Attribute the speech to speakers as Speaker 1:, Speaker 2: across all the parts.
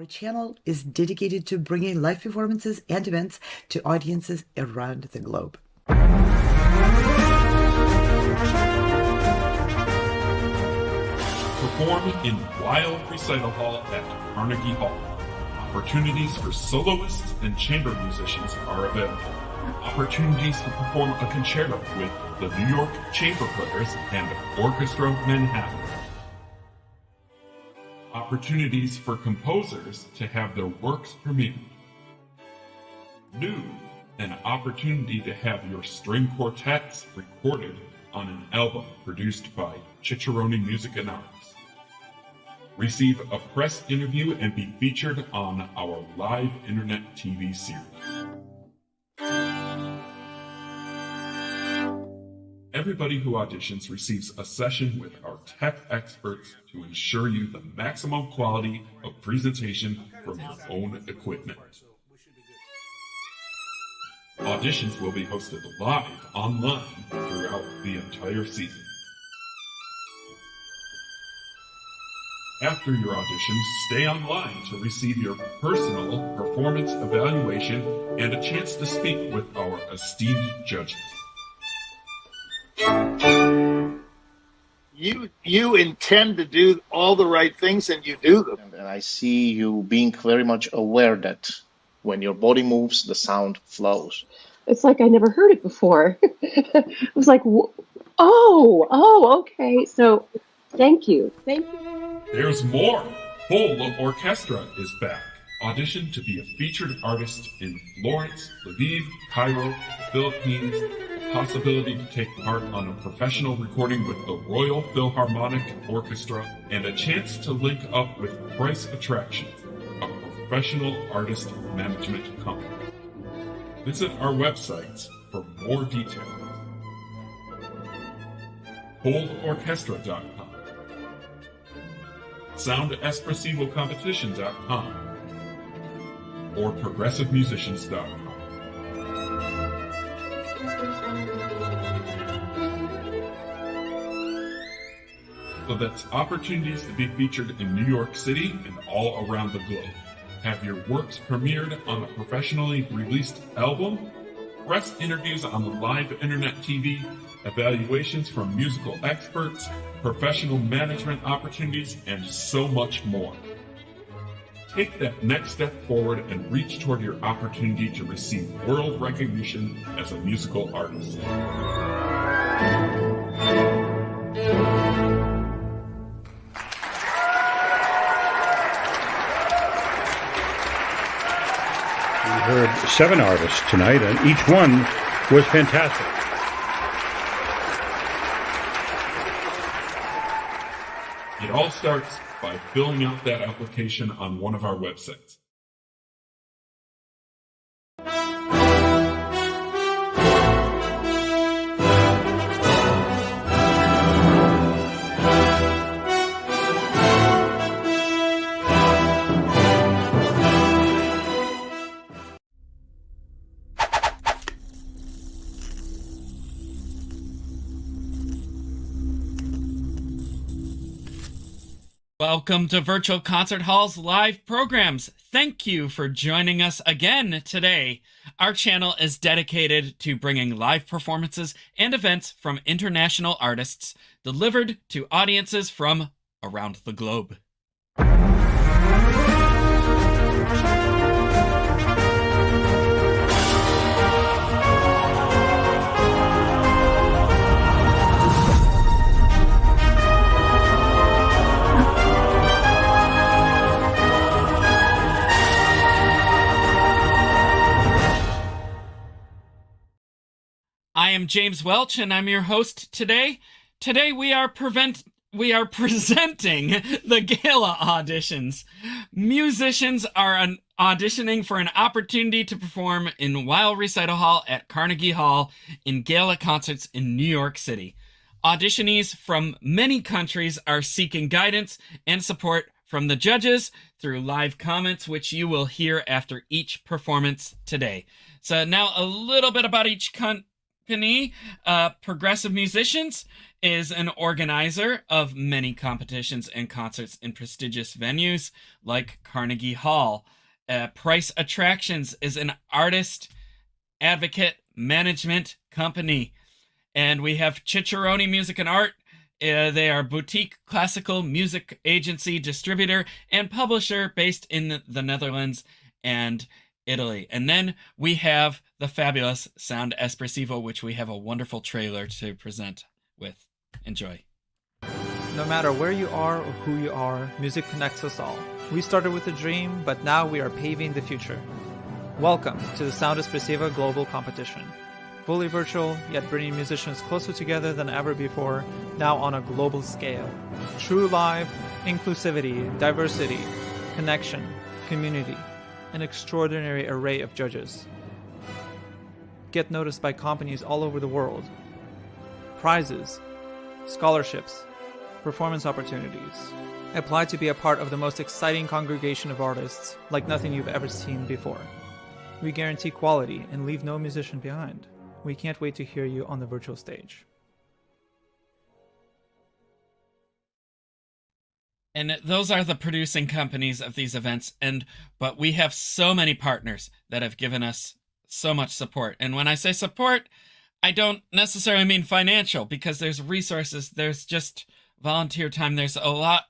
Speaker 1: Our channel is dedicated to bringing live performances and events to audiences around the globe.
Speaker 2: Perform in Weill Recital Hall at Carnegie Hall. Opportunities for soloists and chamber musicians are available. Opportunities to perform a concerto with the New York Chamber Players and Orchestra Manhattan. Opportunities for composers to have their works premiered. New, an opportunity to have your string quartets recorded on an album produced by Cicciarone Music and Arts. Receive a press interview and be featured on our live internet TV series. Everybody who auditions receives a session with our tech experts to ensure you the maximum quality of presentation from your own equipment. Auditions will be hosted live online throughout the entire season. After your audition, stay online to receive your personal performance evaluation and a chance to speak with our esteemed judges.
Speaker 3: You intend to do all the right things, and you do them.
Speaker 4: And I see you being very much aware that when your body moves, the sound flows.
Speaker 5: It's like I never heard it before. It was like, oh, okay. So thank you.
Speaker 2: There's more. Whole Orchestra is back. Audition to be a featured artist in Laureates, Lviv, Cairo, Philippines. Possibility to take part on a professional recording with the Royal Philharmonic Orchestra, and a chance to link up with Price Attractions, a professional artist management company. Visit our websites for more details. HoldOrchestra.com, SoundEspressivoCompetition.com, or ProgressiveMusicians.com. So that's opportunities to be featured in New York City and all around the globe. Have your works premiered on a professionally released album, press interviews on the live internet TV, evaluations from musical experts, professional management opportunities, and so much more. Take that next step forward and reach toward your opportunity to receive world recognition as a musical artist.
Speaker 6: We heard 7 artists tonight, and each one was fantastic.
Speaker 2: It all starts by filling out that application on one of our websites.
Speaker 7: Welcome to Virtual Concert Hall's live programs. Thank you for joining us again today. Our channel is dedicated to bringing live performances and events from international artists delivered to audiences from around the globe. I am James Welch, and I'm your host today. Today we are presenting the Gala auditions. Musicians are auditioning for an opportunity to perform in Weill Recital Hall at Carnegie Hall in Gala concerts in New York City. Auditionees from many countries are seeking guidance and support from the judges through live comments, which you will hear after each performance today. So now a little bit about each Company, Progressive Musicians, is an organizer of many competitions and concerts in prestigious venues like Carnegie Hall. Price Attractions is an artist advocate management company. And we have Cicciarone Music and Art. They are boutique classical music agency, distributor, and publisher based in the Netherlands and Italy. And then we have the fabulous Sound Espressivo, which we have a wonderful trailer to present with. Enjoy.
Speaker 8: No matter where you are or who you are, music connects us all. We started with a dream, but now we are paving the future. Welcome to the Sound Espressivo Global Competition. Fully virtual, yet bringing musicians closer together than ever before, now on a global scale. True live, inclusivity, diversity, connection, community, an extraordinary array of judges. Get noticed by companies all over the world. Prizes, scholarships, performance opportunities. Apply to be a part of the most exciting congregation of artists like nothing you've ever seen before. We guarantee quality and leave no musician behind. We can't wait to hear you on the virtual stage.
Speaker 7: And those are the producing companies of these events. But we have so many partners that have given us so much support. And when I say support, I don't necessarily mean financial, because there's resources, there's just volunteer time, there's a lot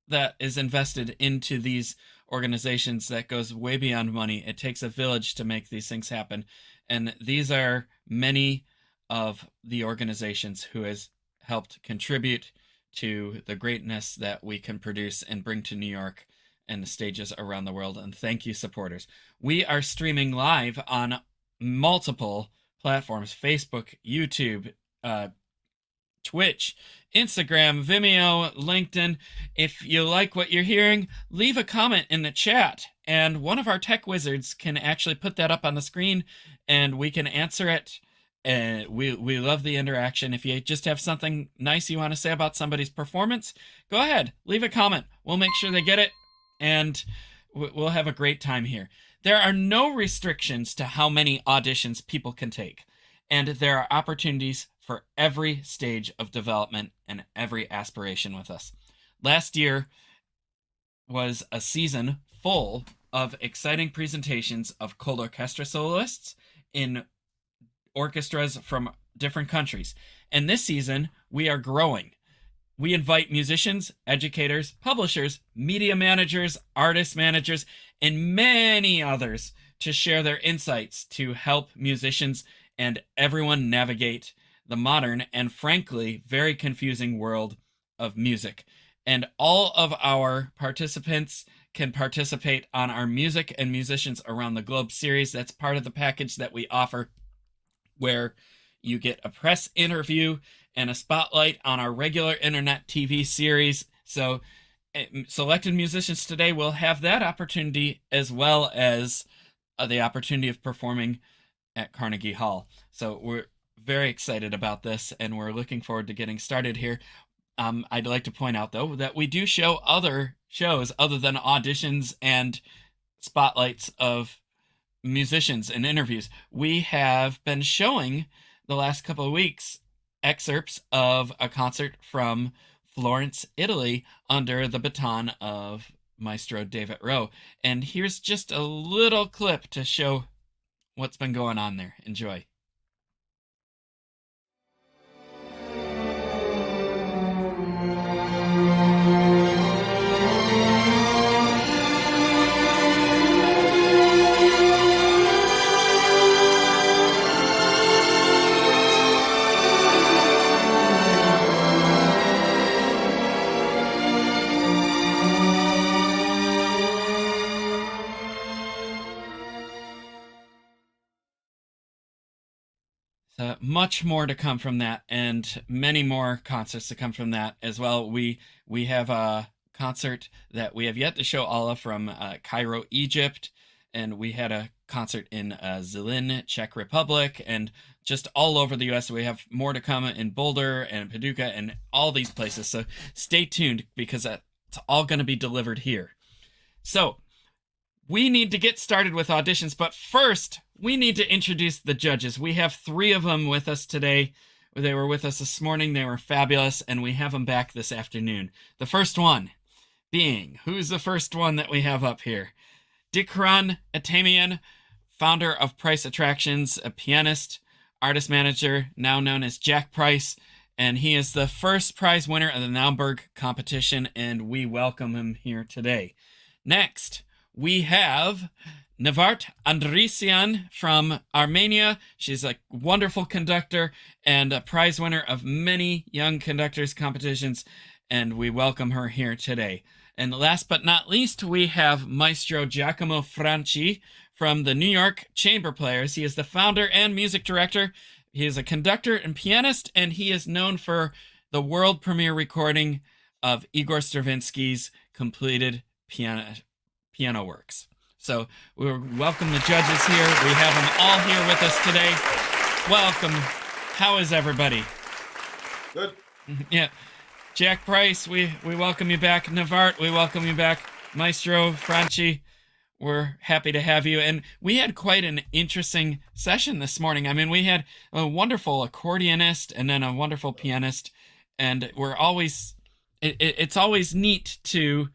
Speaker 7: that is invested into these organizations that goes way beyond money. It takes a village to make these things happen. And these are many of the organizations who has helped contribute to the greatness that we can produce and bring to New York and the stages around the world. And thank you, supporters. We are streaming live on multiple platforms: Facebook, YouTube, Twitch, Instagram, Vimeo, LinkedIn. If you like what you're hearing, leave a comment in the chat, and one of our tech wizards can actually put that up on the screen and we can answer it. And we love the interaction. If you just have something nice you want to say about somebody's performance, go ahead, leave a comment. We'll make sure they get it, and we'll have a great time here. There are no restrictions to how many auditions people can take, and there are opportunities for every stage of development and every aspiration with us. Last year was a season full of exciting presentations of cold orchestra soloists in orchestras from different countries. And this season, we are growing. We invite musicians, educators, publishers, media managers, artist managers, and many others to share their insights to help musicians and everyone navigate the modern and frankly very confusing world of music. And all of our participants can participate on our Music and Musicians Around the Globe series. That's part of the package that we offer, where you get a press interview and a spotlight on our regular internet TV series. So selected musicians today will have that opportunity, as well as the opportunity of performing at Carnegie Hall. So we're very excited about this, and we're looking forward to getting started here. I'd like to point out, though, that we do show other shows other than auditions and spotlights of musicians and interviews. We have been showing the last couple of weeks excerpts of a concert from Florence, Italy, under the baton of Maestro David Wroe. And here's just a little clip to show what's been going on there. Enjoy. Much more to come from that, and many more concerts to come from that as well. We have a concert that we have yet to show all of from Cairo, Egypt, and we had a concert in Zlin, Czech Republic, and just all over the U.S. We have more to come in Boulder and Paducah and all these places. So stay tuned, because it's all going to be delivered here. So we need to get started with auditions, but first we need to introduce the judges. We have 3 of them with us today. They were with us this morning. They were fabulous, and we have them back this afternoon. The first one being, who's the first one that we have up here? Dikran Atamian, founder of Price Attractions, a pianist, artist manager, now known as Jack Price, and he is the first prize winner of the Naumburg competition, and we welcome him here today. Next, we have Nvart Andreassian from Armenia. She's a wonderful conductor and a prize winner of many young conductors competitions, and we welcome her here today. And last but not least, we have Maestro Giacomo Franci from the New York Chamber Players. He is the founder and music director. He is a conductor and pianist, and he is known for the world premiere recording of Igor Stravinsky's completed piano works. So we welcome the judges here. We have them all here with us today. Welcome. How is everybody?
Speaker 3: Good.
Speaker 7: Yeah. Jack Price, we welcome you back. Nvart, we welcome you back. Maestro Franci, we're happy to have you. And we had quite an interesting session this morning. I mean, we had a wonderful accordionist and then a wonderful pianist. And we're always, it's always neat to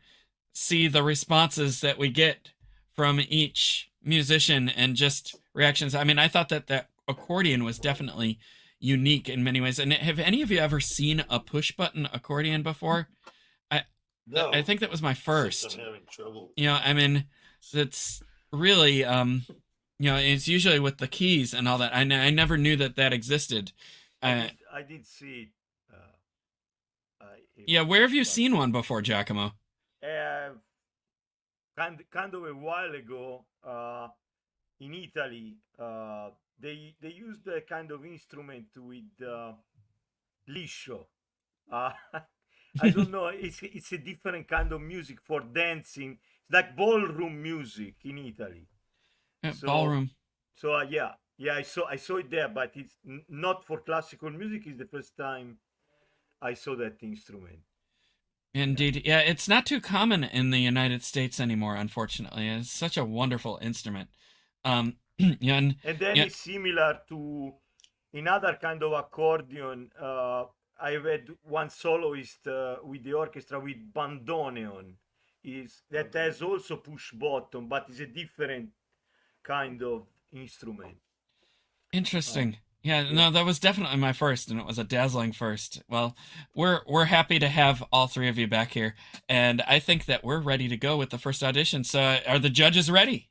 Speaker 7: see the responses that we get from each musician and just reactions. I mean, I thought that the accordion was definitely unique in many ways. And have any of you ever seen a push button accordion before?
Speaker 9: No.
Speaker 7: I think that was my first.
Speaker 9: I'm having trouble.
Speaker 7: You know, I mean, it's really, you know, it's usually with the keys and all that. I never knew that existed.
Speaker 9: I did see it.
Speaker 7: Yeah, where have you seen one before, Giacomo?
Speaker 9: Kind of a while ago, in Italy, they used a kind of instrument with liscio. I don't know. It's a different kind of music for dancing. It's like ballroom music in Italy.
Speaker 7: Ballroom.
Speaker 9: So yeah, I saw it there, but it's not for classical music. It's the first time I saw that instrument.
Speaker 7: Indeed. Yeah, it's not too common in the United States anymore, unfortunately. It's such a wonderful instrument.
Speaker 9: And then it's similar to another kind of accordion. I read one soloist with the orchestra with bandoneon that has also push button, but it's a different kind of instrument.
Speaker 7: Interesting. Yeah, no, that was definitely my first, and it was a dazzling first. Well, we're happy to have all 3 of you back here, and I think that we're ready to go with the first audition. So, are the judges ready?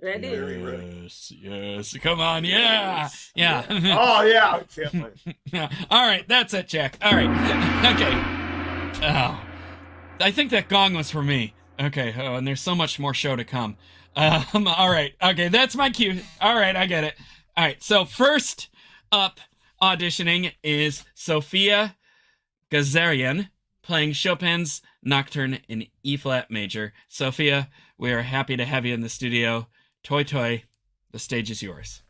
Speaker 10: Ready?
Speaker 9: Very ready.
Speaker 7: Yes. Come on, yeah.
Speaker 9: Oh yeah.
Speaker 7: Yeah. All right, that's it, Jack. All right. Okay. Oh, I think that gong was for me. Okay. Oh, and there's so much more show to come. All right. Okay, that's my cue. All right, I get it. All right, so first up auditioning is Sophia Ghazaryan playing Chopin's Nocturne in E-flat major. Sophia, we are happy to have you in the studio. Toi toi, the stage is yours.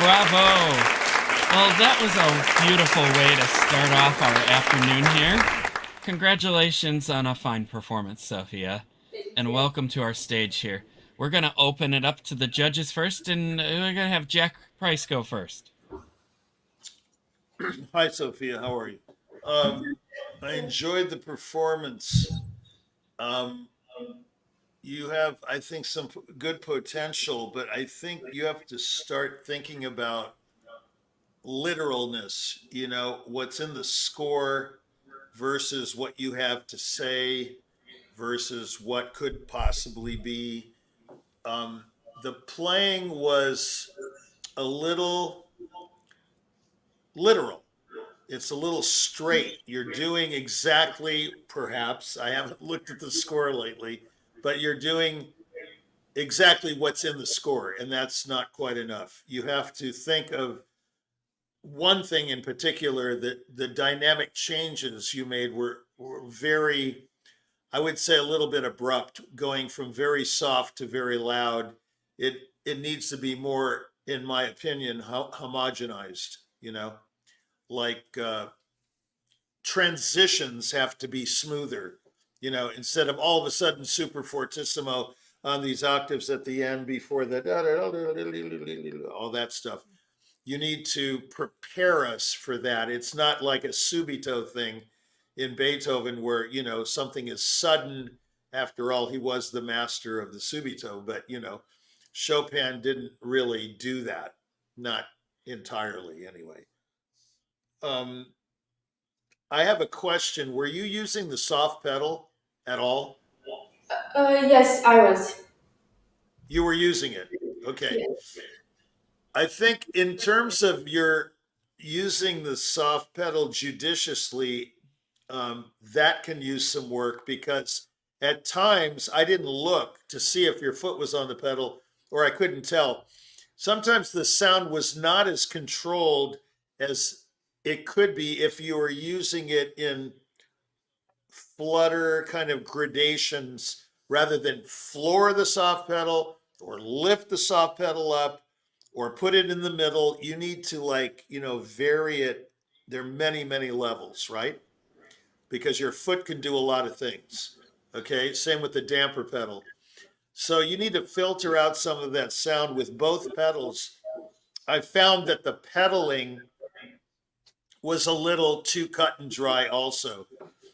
Speaker 7: Bravo. Well, that was a beautiful way to start off our afternoon here. Congratulations on a fine performance, Sophia. And welcome to our stage here. We're going to open it up to the judges first, and we're going to have Jack Price go first.
Speaker 11: Hi, Sophia. How are you? I enjoyed the performance. You have, I think, some good potential, but I think you have to start thinking about literalness, what's in the score versus what you have to say versus what could possibly be. The playing was a little literal. It's a little straight. You're doing exactly, perhaps, I haven't looked at the score lately, but you're doing exactly what's in the score, and that's not quite enough. You have to think of one thing in particular, that the dynamic changes you made were very, I would say, a little bit abrupt, going from very soft to very loud. It needs to be more, in my opinion, homogenized, like transitions have to be smoother, instead of all of a sudden super fortissimo on these octaves at the end before the all that stuff. You need to prepare us for that. It's not like a subito thing in Beethoven where, something is sudden. After all, he was the master of the subito, but, Chopin didn't really do that. Not entirely, anyway. I have a question. Were you using the soft pedal at all?
Speaker 12: Yes, I was.
Speaker 11: You were using it. Okay.
Speaker 12: Yes.
Speaker 11: I think in terms of your using the soft pedal judiciously, that can use some work, because at times I didn't look to see if your foot was on the pedal, or I couldn't tell. Sometimes the sound was not as controlled as it could be if you were using it in flutter kind of gradations rather than floor the soft pedal or lift the soft pedal up or put it in the middle. You need to vary it. There are many, many levels, right? Because your foot can do a lot of things. Okay, same with the damper pedal. So you need to filter out some of that sound with both pedals. I found that the pedaling was a little too cut and dry also.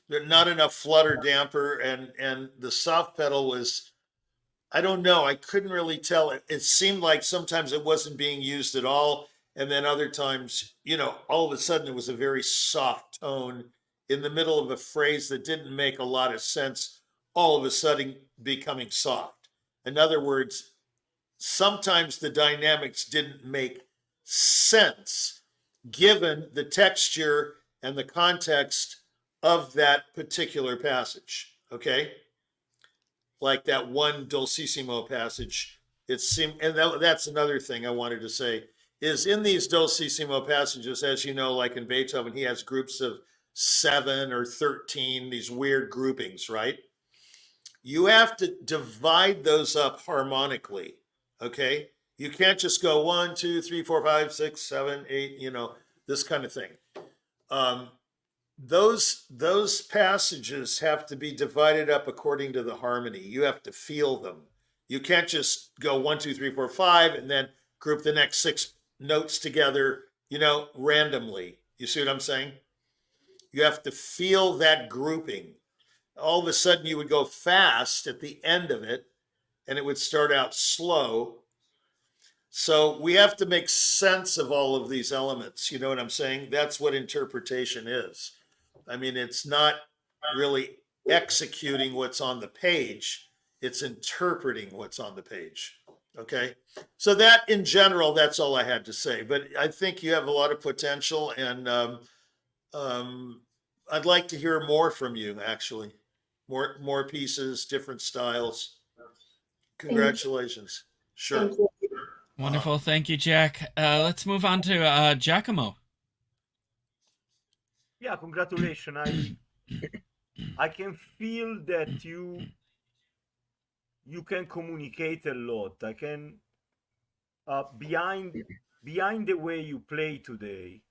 Speaker 11: There's not enough flutter damper, and the soft pedal was, I don't know, I couldn't really tell. It seemed like sometimes it wasn't being used at all, and then other times, all of a sudden it was a very soft tone in the middle of a phrase that didn't make a lot of sense, all of a sudden becoming soft. In other words, sometimes the dynamics didn't make sense given the texture and the context of that particular passage, okay? Like that one dolcissimo passage, it seemed, and that's another thing I wanted to say, is in these dolcissimo passages, as you know, like in Beethoven, he has groups of 7 or 13, these weird groupings, right? You have to divide those up harmonically, okay? You can't just go 1, 2, 3, 4, 5, 6, 7, 8, this kind of thing. Those passages have to be divided up according to the harmony. You have to feel them. You can't just go 1, 2, 3, 4, 5, and then group the next 6 notes together, randomly. You see what I'm saying? You have to feel that grouping. All of a sudden you would go fast at the end of it, and it would start out slow. So we have to make sense of all of these elements. You know what I'm saying? That's what interpretation is. I mean, it's not really executing what's on the page. It's interpreting what's on the page. Okay? So that, in general, that's all I had to say. But I think you have a lot of potential, and I'd like to hear more from you, actually. More pieces, different styles. Congratulations. Sure.
Speaker 7: Wonderful. Thank you, Jack. Let's move on to Giacomo.
Speaker 9: Yeah, congratulations. I can feel that you can communicate a lot. I can behind behind the way you play today,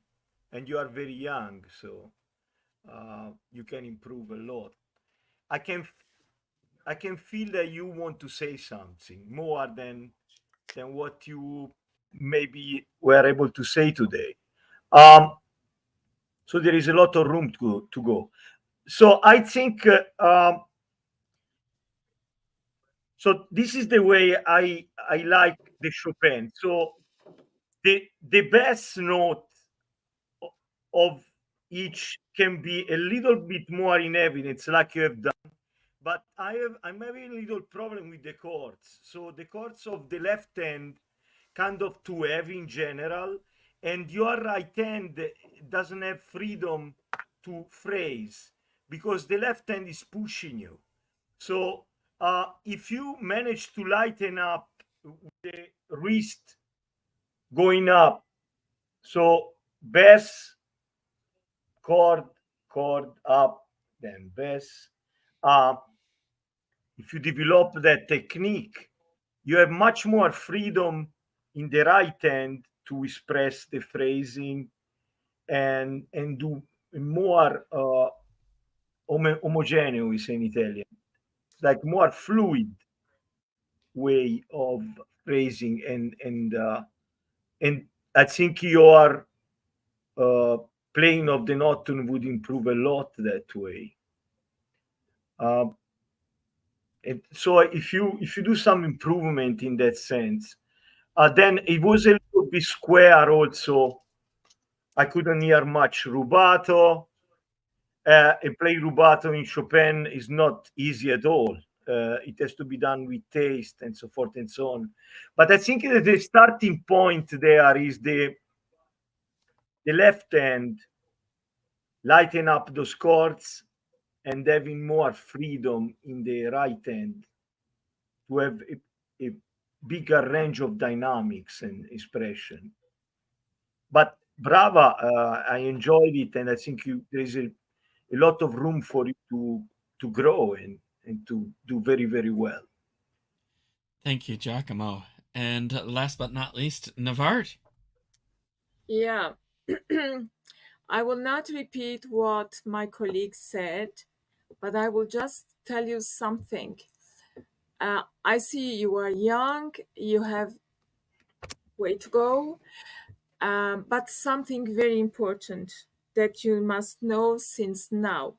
Speaker 9: and you are very young, so you can improve a lot. I can feel that you want to say something more than what you maybe were able to say today. So there is a lot of room to go. So I think so. This is the way I like the Chopin. So the best note of each can be a little bit more in evidence, like you have done. But I'm having a little problem with the chords. So the chords of the left hand kind of too heavy in general, and your right hand doesn't have freedom to phrase because the left hand is pushing you. So if you manage to lighten up the wrist going up, so bass, chord up, then bass. If you develop that technique, you have much more freedom in the right hand to express the phrasing and do more omogeneo, we say in Italian, like more fluid way of phrasing, and I think your playing of the Nocturne would improve a lot that way. And so if you do some improvement in that sense, then it was a little bit square also. I couldn't hear much rubato. And play rubato in Chopin is not easy at all. It has to be done with taste and so forth and so on. But I think that the starting point there is the left hand, lighten up those chords and having more freedom in the right hand to have a bigger range of dynamics and expression. But brava, I enjoyed it, and I think there is a lot of room for you to grow and to do very, very well.
Speaker 7: Thank you, Giacomo. And last but not least, Nvart.
Speaker 10: Yeah. I will not repeat what my colleague said, but I will just tell you something. I see you are young, you have way to go, but something very important that you must know since now,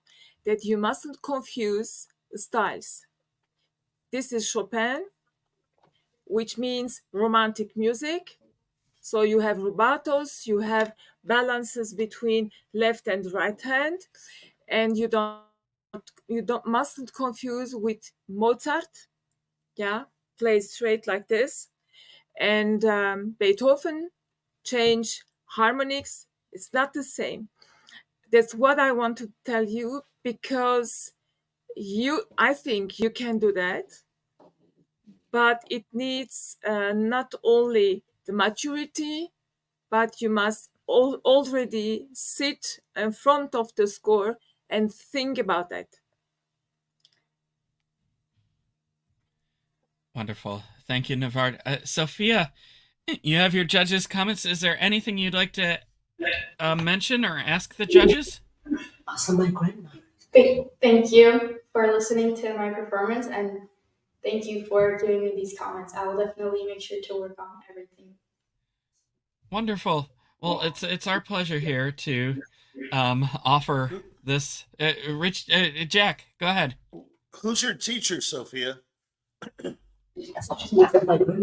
Speaker 10: that you mustn't confuse styles. This is Chopin, which means romantic music. So you have rubatos, you have balances between left and right hand, and you mustn't confuse with Mozart. Yeah, plays straight like this, and Beethoven change harmonics. It's not the same. That's what I want to tell you, because I think you can do that, but it needs not only the maturity, but you must already sit in front of the score and think about that.
Speaker 7: Wonderful. Thank you, Nvart. Sophia, you have your judges' comments. Is there anything you'd like to mention or ask the judges?
Speaker 1: Also, my grandma.
Speaker 12: Thank you for listening to my performance, and thank you for giving me these comments. I will definitely make sure to work on everything.
Speaker 7: Wonderful. Well, it's our pleasure here to offer this. Jack, go ahead.
Speaker 11: Who's your teacher, Sophia?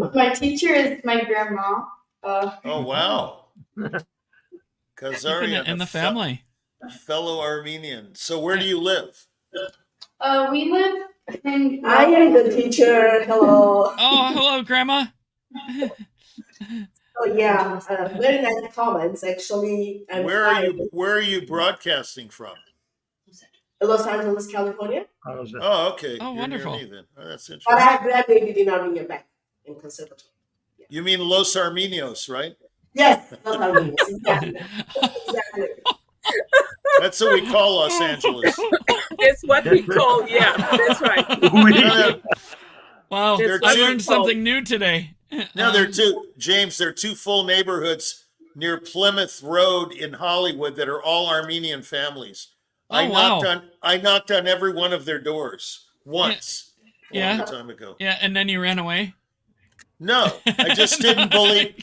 Speaker 12: My teacher is my grandma.
Speaker 11: Oh, wow. Ghazaryan,
Speaker 7: in the family.
Speaker 11: Fellow Armenian. So where do you live?
Speaker 12: We live in...
Speaker 13: I am the teacher. Hello.
Speaker 7: Oh, hello, Grandma.
Speaker 13: Oh, yeah. Very nice comments, actually. And
Speaker 11: Where are you broadcasting from?
Speaker 13: Los Angeles, California.
Speaker 11: Oh, okay.
Speaker 7: Oh,
Speaker 11: You're
Speaker 7: wonderful.
Speaker 11: near me then. Oh, that's interesting.
Speaker 13: But I graduated in Armenia back in conservatory.
Speaker 11: Yeah. You mean Los Armenios, right?
Speaker 13: Yes, Los Armenios. Exactly. Exactly.
Speaker 11: That's what we call Los Angeles.
Speaker 10: That's what we call, yeah, that's right.
Speaker 7: Wow, I learned something new today.
Speaker 11: No, there are two, James, there are two full neighborhoods near Plymouth Road in Hollywood that are all Armenian families. I knocked on every one of their doors once, a long time ago.
Speaker 7: Yeah, and then you ran away?
Speaker 11: No, I just didn't believe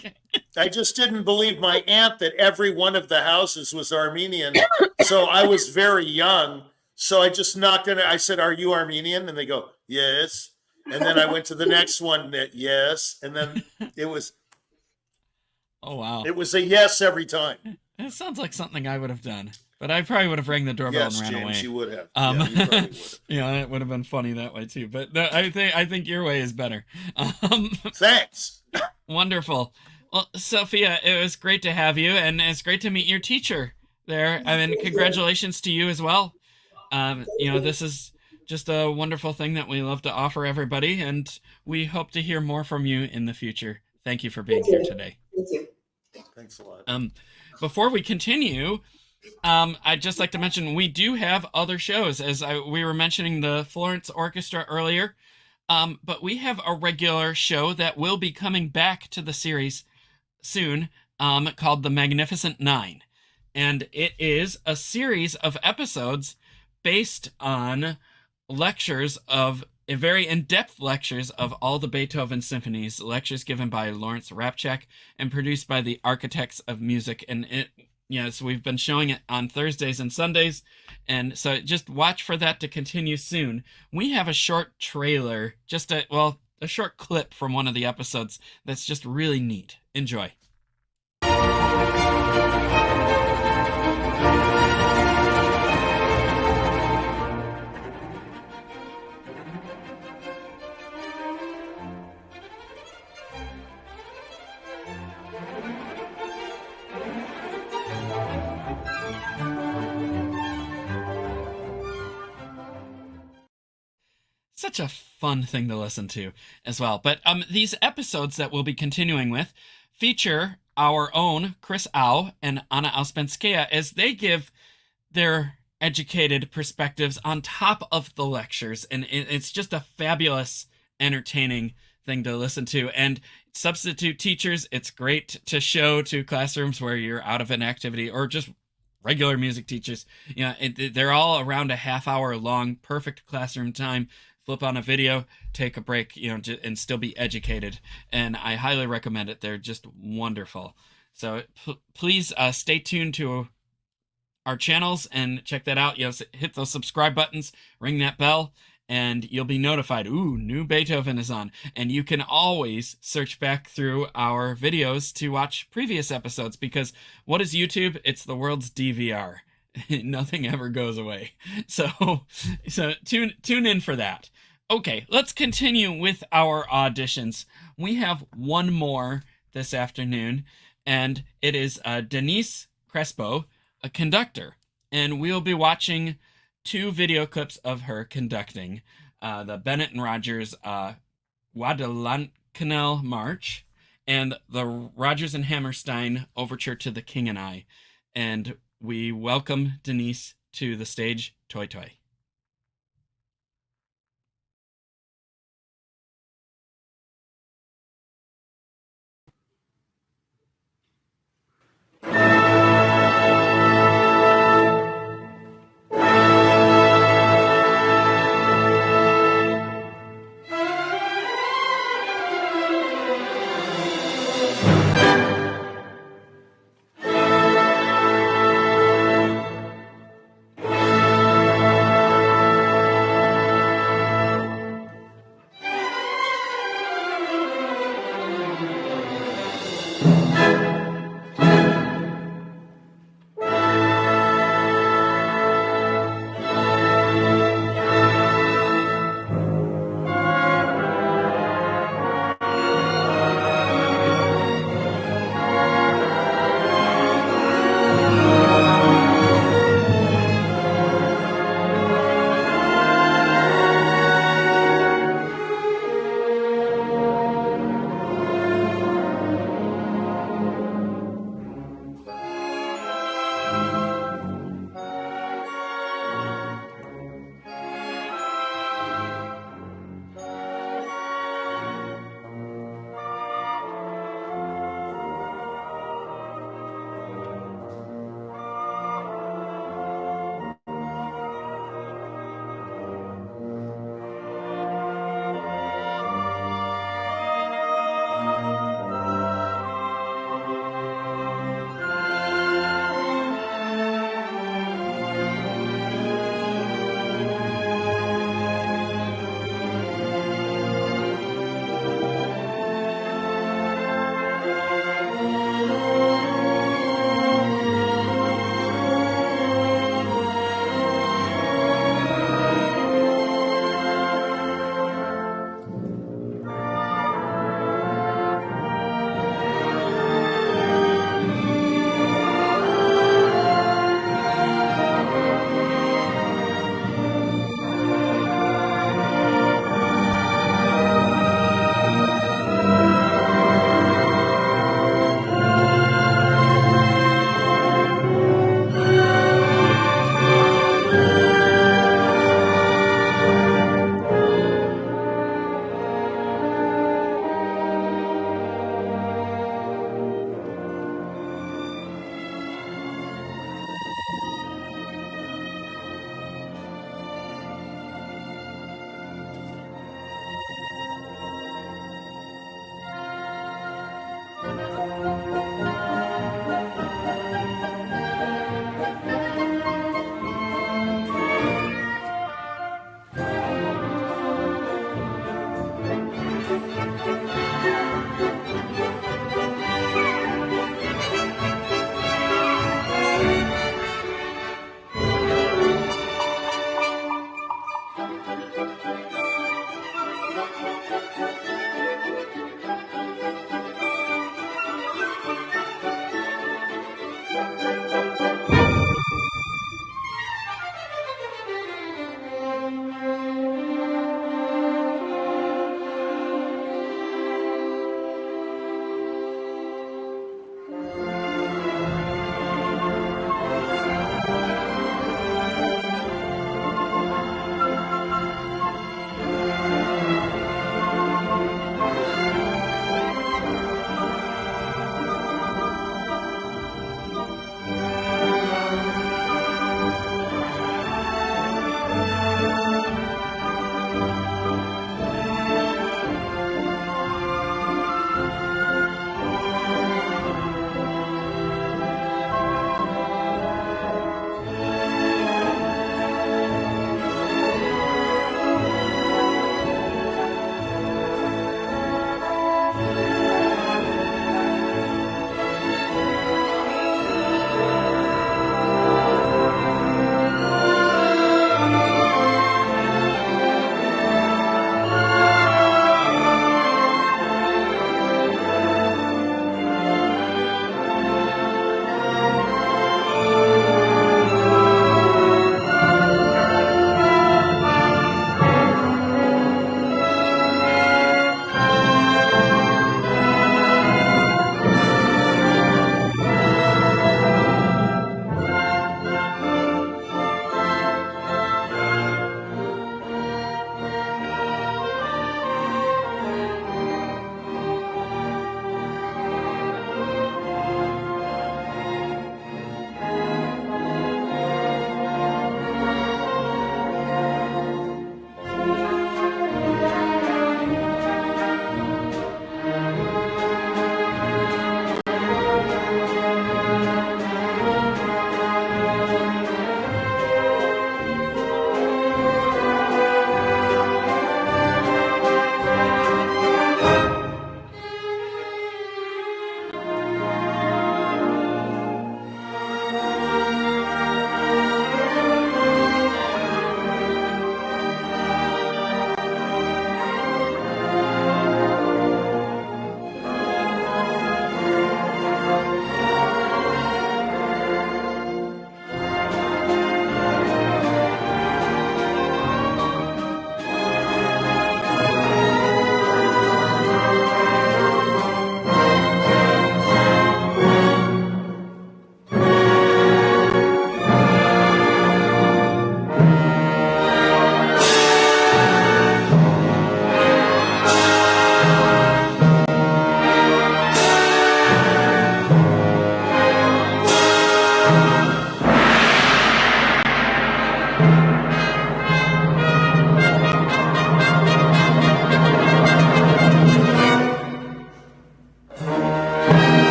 Speaker 11: my aunt that every one of the houses was Armenian. So I was very young. So I just knocked on it. I said, "Are you Armenian?" And they go, "Yes." And then I went to the next one that yes. And then it was,
Speaker 7: oh, wow.
Speaker 11: It was a yes every time.
Speaker 7: It sounds like something I would have done, but I probably would have rang the doorbell and ran
Speaker 11: James,
Speaker 7: away.
Speaker 11: You would have. Yeah, you probably would have.
Speaker 7: Yeah, it would have been funny that way too. But no, I think your way is better.
Speaker 11: Thanks.
Speaker 7: Wonderful. Well, Sophia, it was great to have you, and it's great to meet your teacher there. I mean, congratulations to you as well. This is just a wonderful thing that we love to offer everybody, and we hope to hear more from you in the future. Thank you for being here today.
Speaker 13: Thank you.
Speaker 11: Thanks a lot.
Speaker 7: Before we continue, I'd just like to mention we do have other shows, we were mentioning the Florence Orchestra earlier, but we have a regular show that will be coming back to the series soon, called The Magnificent Nine. And it is a series of episodes based on very in-depth lectures of all the Beethoven symphonies, lectures given by Lawrence Rapchak and produced by the Architects of Music. And so we've been showing it on Thursdays and Sundays, and so just watch for that to continue soon. We have a short trailer, a short clip from one of the episodes that's just really neat. Enjoy. Such a fun thing to listen to as well. But these episodes that we'll be continuing with feature our own Chris Au and Anna Ouspenskaya as they give their educated perspectives on top of the lectures. And it's just a fabulous, entertaining thing to listen to. And substitute teachers, it's great to show to classrooms where you're out of an activity, or just regular music teachers. They're all around a half-hour long, perfect classroom time. Flip on a video, take a break, and still be educated. And I highly recommend it. They're just wonderful. So please stay tuned to our channels and check that out. Hit those subscribe buttons, ring that bell, and you'll be notified. Ooh, new Beethoven is on. And you can always search back through our videos to watch previous episodes, because what is YouTube? It's the world's DVR. Nothing ever goes away. So tune in for that. Okay, let's continue with our auditions. We have one more this afternoon, and it is Dannice Crespo, a conductor. And we'll be watching 2 video clips of her conducting the Bennett and Rodgers Guadalcanal March and the Rodgers and Hammerstein Overture to the King and I. And we welcome Dannice to the stage. Toi toi.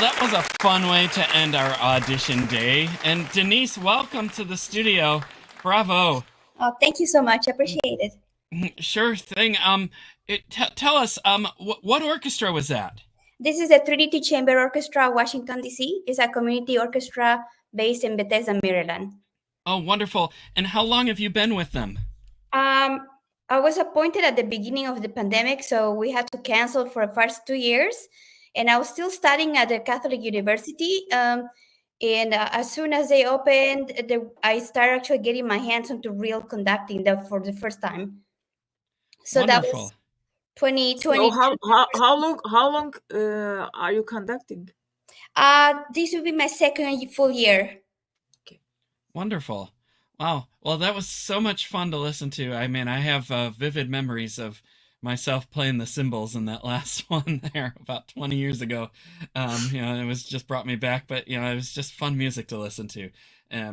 Speaker 7: that was a fun way to end our audition day. And Dannice, welcome to the studio. Bravo.
Speaker 14: Oh, thank you so much. Appreciate it.
Speaker 7: Sure thing. Tell us, what orchestra was that?
Speaker 14: This is the Trinity Chamber Orchestra, Washington, D.C. It's a community orchestra based in Bethesda, Maryland.
Speaker 7: Oh, wonderful. And how long have you been with them?
Speaker 14: I was appointed at the beginning of the pandemic, so we had to cancel for the first 2 years. And I was still studying at the Catholic University. And as soon as they opened, I started actually getting my hands onto real conducting for the first time. So
Speaker 7: wonderful.
Speaker 14: That was 2020.
Speaker 10: So how long are you conducting?
Speaker 14: This will be my second full year.
Speaker 10: Okay.
Speaker 7: Wonderful. Wow. Well, that was so much fun to listen to. I mean, I have vivid memories of myself playing the cymbals in that last one there about 20 years ago. It was just brought me back, but it was just fun music to listen to.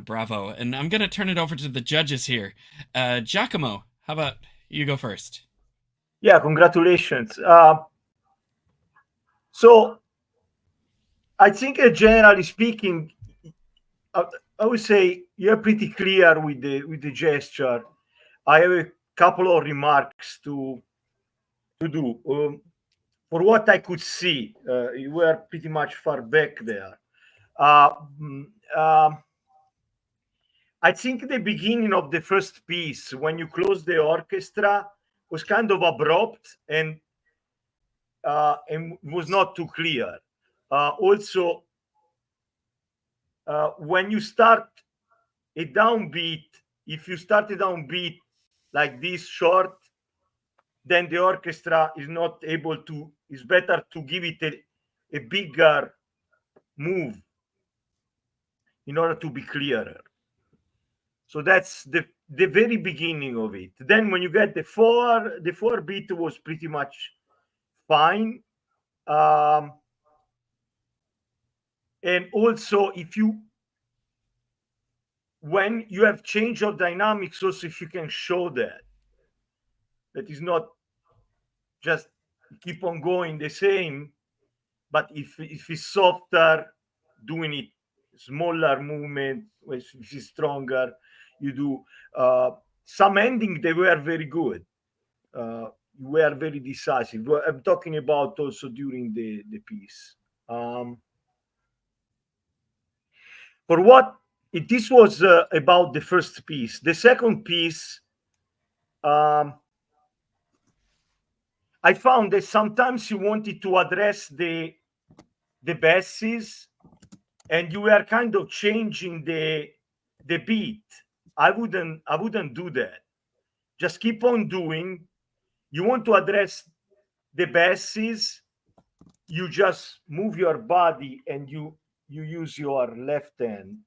Speaker 7: Bravo. And I'm going to turn it over to the judges here. Giacomo, how about you go first?
Speaker 9: Yeah, congratulations. So I think generally speaking, I would say you're pretty clear with the gesture. I have a couple of remarks to do. For what I could see, you were pretty much far back there. I think the beginning of the first piece, when you close the orchestra, was kind of abrupt and was not too clear. Also, when you start a downbeat, if you start a downbeat like this short, then the orchestra is not able to, it's better to give it a bigger move in order to be clearer. So that's the very beginning of it. Then when you get the four beat was pretty much fine. And also when you have change of dynamics, also if you can show that is not just keep on going the same, but if it's softer, doing it smaller movement, if it's stronger, you do. Some ending, they were very good. You were very decisive. I'm talking about also during the piece. For what this was about the first piece. The second piece, I found that sometimes you wanted to address the basses, and you were kind of changing the beat. I wouldn't do that. Just keep on doing. You want to address the basses, you just move your body and you use your left hand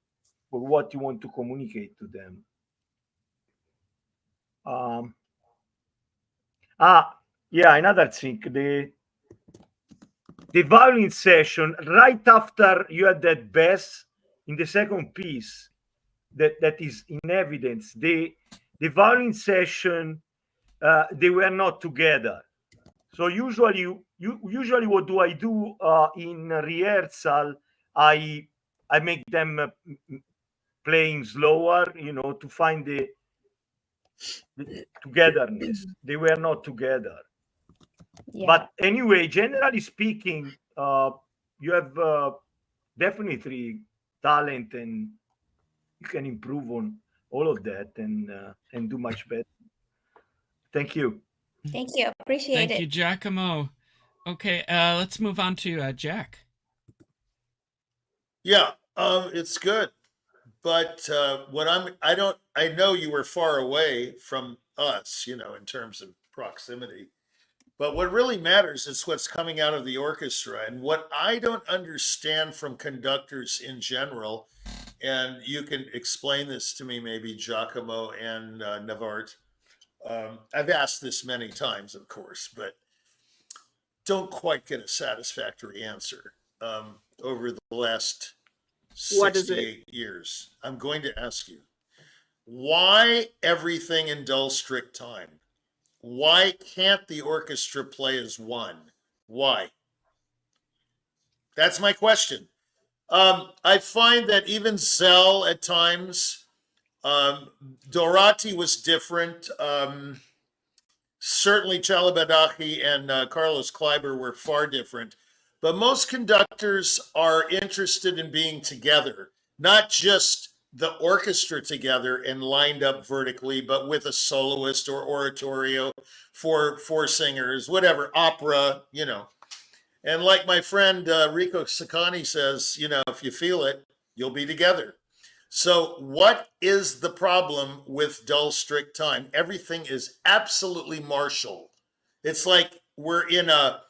Speaker 9: for what you want to communicate to them. Another thing, the violin session right after you had that bass in the second piece that is in evidence. The violin session, they were not together. So usually what do I do in rehearsal? I make them playing slower, to find the togetherness. They were not together. Yeah. But anyway, generally speaking, you have definitely talent, and you can improve on all of that and do much better. Thank you.
Speaker 14: Thank you. Appreciate it.
Speaker 7: Thank you, Giacomo. Okay, let's move on to Jack.
Speaker 11: Yeah, it's good. But I know you were far away from us, in terms of proximity. But what really matters is what's coming out of the orchestra. And what I don't understand from conductors in general, and you can explain this to me, maybe Giacomo and Nvart. I've asked this many times, of course, but don't quite get a satisfactory answer over the last 68 years. I'm going to ask you, why everything in dull strict time? Why can't the orchestra play as one? Why? That's my question. I find that even Zell at times, Dorati was different. Certainly Chalabadachi and Carlos Kleiber were far different. But most conductors are interested in being together, not just the orchestra together and lined up vertically, but with a soloist or oratorio for four singers, whatever, opera, you know. And like my friend Rico Saccani says, you know, if you feel it, you'll be together. So, what is the problem with dull strict time? Everything is absolutely martial. It's like we're in a,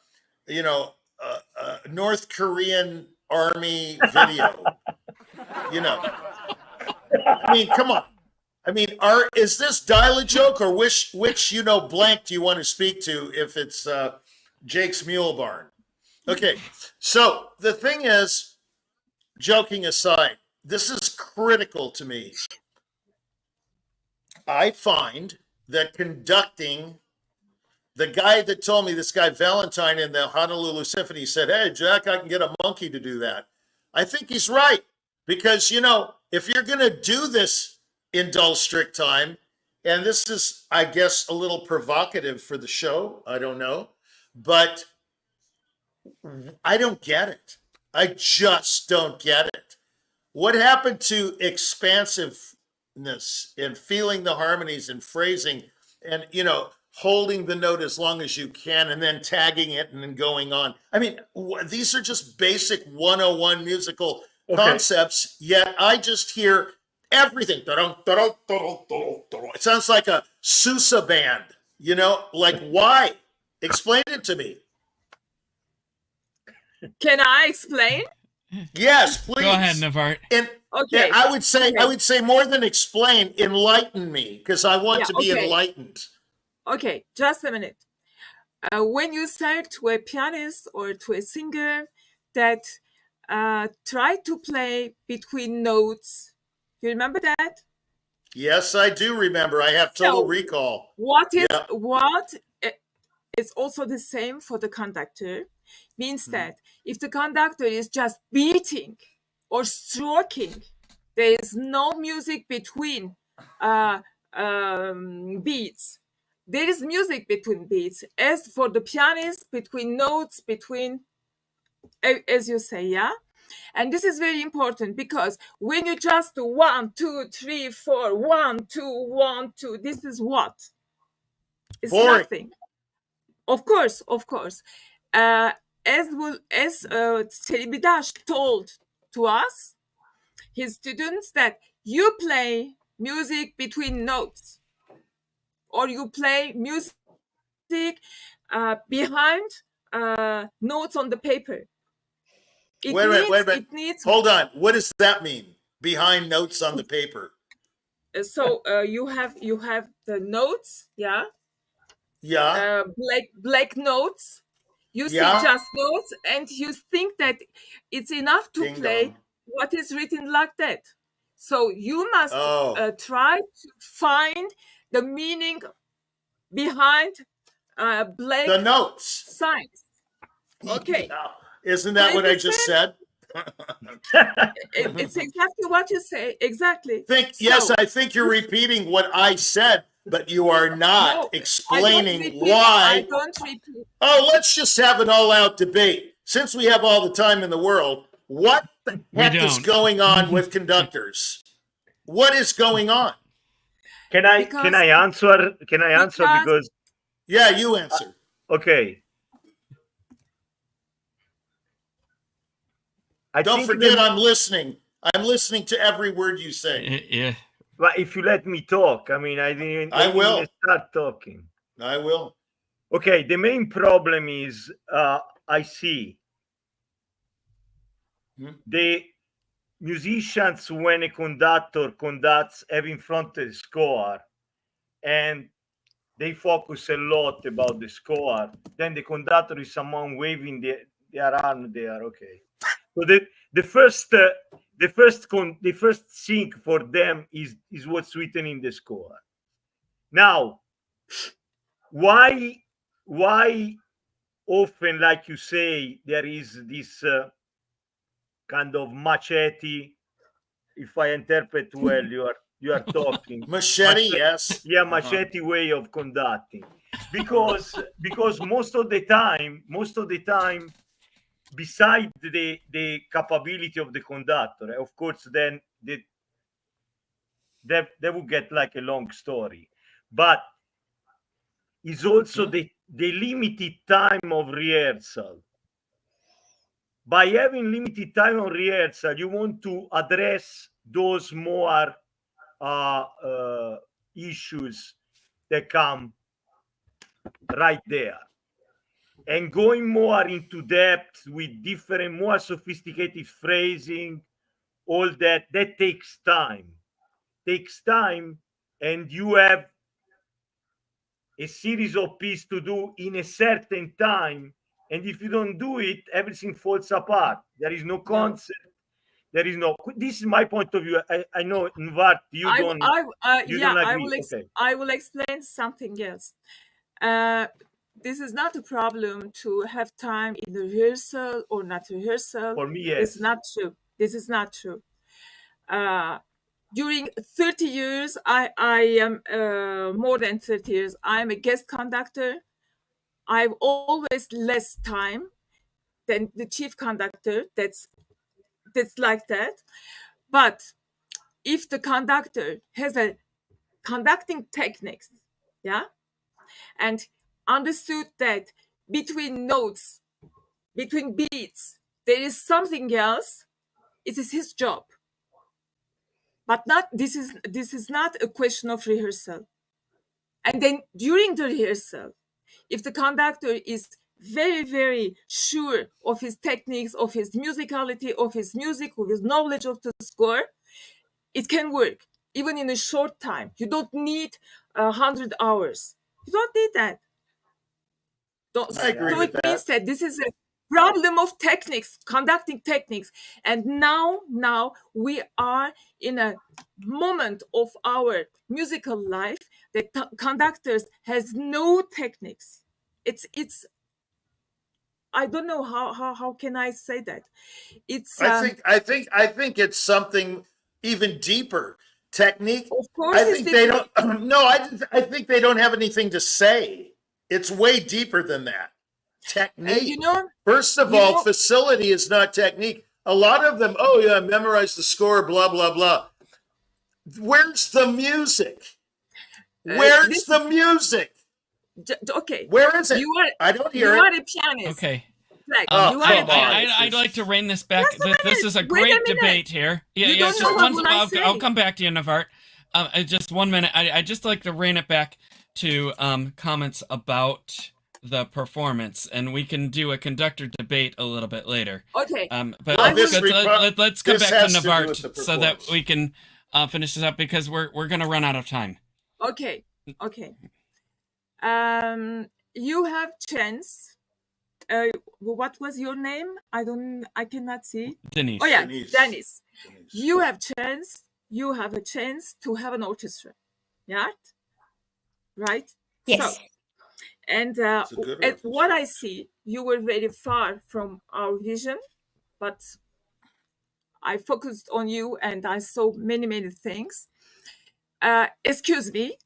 Speaker 11: you know, a North Korean army video. You know, I mean, come on. I mean, is this dial a joke or which you know blank do you want to speak to if it's Jake's Mule Barn? Okay, so the thing is, joking aside, this is critical to me. I find that conducting, the guy that told me, this guy Valentine in the Honolulu Symphony said, hey, Jack, I can get a monkey to do that. I think he's right. Because, you know, if you're going to do this in dull strict time, and this is, I guess, a little provocative for the show, I don't know, but I don't get it. I just don't get it. What happened to expansiveness and feeling the harmonies and phrasing and, you know, holding the note as long as you can and then tagging it and then going on? I mean, these are just basic 101 musical concepts, yet I just hear everything. It sounds like a Sousa band, you know, like why? Explain it to me.
Speaker 10: Can I explain?
Speaker 11: Yes, please.
Speaker 7: Go ahead, Nvart.
Speaker 11: And
Speaker 10: Okay.
Speaker 11: I would say more than explain, enlighten me, because I want to be enlightened.
Speaker 10: Okay, just a minute. When you say to a pianist or to a singer that try to play between notes, you remember that?
Speaker 11: Yes, I do remember. I have total recall.
Speaker 10: What is also the same for the conductor, means that if the conductor is just beating or stroking, there is no music between beats. There is music between beats. As for the pianist, between notes, between, as you say, yeah? And this is very important because when you just do 1, 2, 3, 4, 1, 2, 1, 2, this is what? It's
Speaker 11: boring.
Speaker 10: Nothing. Of course. As Celibidache told to us, his students, that you play music between notes, or you play music behind notes on the paper.
Speaker 11: Wait a minute. Hold on. What does that mean? Behind notes on the paper.
Speaker 10: So you have the notes, yeah.
Speaker 11: Yeah.
Speaker 10: Black notes. You see just notes, and you think that it's enough to play what is written like that. So you must try to find the meaning behind black
Speaker 11: the notes
Speaker 10: signs. Okay.
Speaker 11: Isn't that what I just said?
Speaker 10: It's exactly what you say. Exactly.
Speaker 11: Yes, I think you're repeating what I said, but you are not explaining why.
Speaker 10: I don't repeat.
Speaker 11: Oh, let's just have an all-out debate. Since we have all the time in the world, what the heck is going on with conductors? What is going on?
Speaker 9: Can I answer? Because
Speaker 11: yeah, you answer.
Speaker 9: Okay.
Speaker 11: Don't forget, I'm listening. I'm listening to every word you say.
Speaker 7: Yeah.
Speaker 9: But if you let me talk, I mean, I will start talking.
Speaker 11: I will.
Speaker 9: Okay. The main problem is I see the musicians, when a conductor conducts, have in front the score, and they focus a lot about the score. Then the conductor is someone waving their arm there. Okay. So the first thing for them is what's written in the score. Now, why often, like you say, there is this kind of machete. If I interpret well, you are talking
Speaker 11: Machete, yes.
Speaker 9: Yeah, machete way of conducting, because most of the time, beside the capability of the conductor, of course, then they will get like a long story, but it's also the limited time of rehearsal. By having limited time on rehearsal, you want to address those more issues that come right there, and going more into depth with different, more sophisticated phrasing, all that takes time. And you have a series of pieces to do in a certain time, and if you don't do it, everything falls apart. There is no concept. There is no. This is my point of view. I know, Nvart, you don't agree.
Speaker 10: I will explain something else. This is not a problem to have time in the rehearsal or not rehearsal.
Speaker 9: For me, yes.
Speaker 10: It's not true. This is not true. During 30 years, I am more than 30 years. I'm a guest conductor. I've always less time than the chief conductor. That's like that. But if the conductor has a conducting techniques, yeah, and understood that between notes, between beats, there is something else, it is his job. But this is not a question of rehearsal. And then during the rehearsal, if the conductor is very, very sure of his techniques, of his musicality, of his music, of his knowledge of the score, it can work even in a short time. You don't need 100 hours. You don't need that.
Speaker 11: I agree with that.
Speaker 10: Means that this is a problem of techniques, conducting techniques. And now we are in a moment of our musical life that conductors has no techniques. It's I don't know how can I say that. It's
Speaker 11: I think it's something even deeper. Technique.
Speaker 10: Of course,
Speaker 11: I think they don't. No, I think they don't have anything to say. It's way deeper than that. Technique. First of all, facility is not technique. A lot of them, memorize the score, blah, blah, blah. Where's the music? Where's the music?
Speaker 10: Okay.
Speaker 11: Where is it? I don't hear it.
Speaker 10: You are a pianist.
Speaker 7: Okay.
Speaker 10: I'd
Speaker 7: like to rein this back. This is a
Speaker 10: Wait
Speaker 7: great
Speaker 10: a minute.
Speaker 7: debate here. I'll come back to you, Nvart. Just 1 minute. I just like to rein it back to comments about the performance, and we can do a conductor debate a little bit later.
Speaker 10: Okay.
Speaker 7: But let's come back to Nvart so that we can finish this up, because we're going to run out of time.
Speaker 10: Okay. You have chance. What was your name? I cannot see.
Speaker 7: Dannice.
Speaker 10: Oh yeah, Dannice. You have a chance to have an orchestra. Yeah? Right?
Speaker 14: Yes.
Speaker 10: So, and what I see, you were very far from our vision, but I focused on you and I saw many things. Excuse me,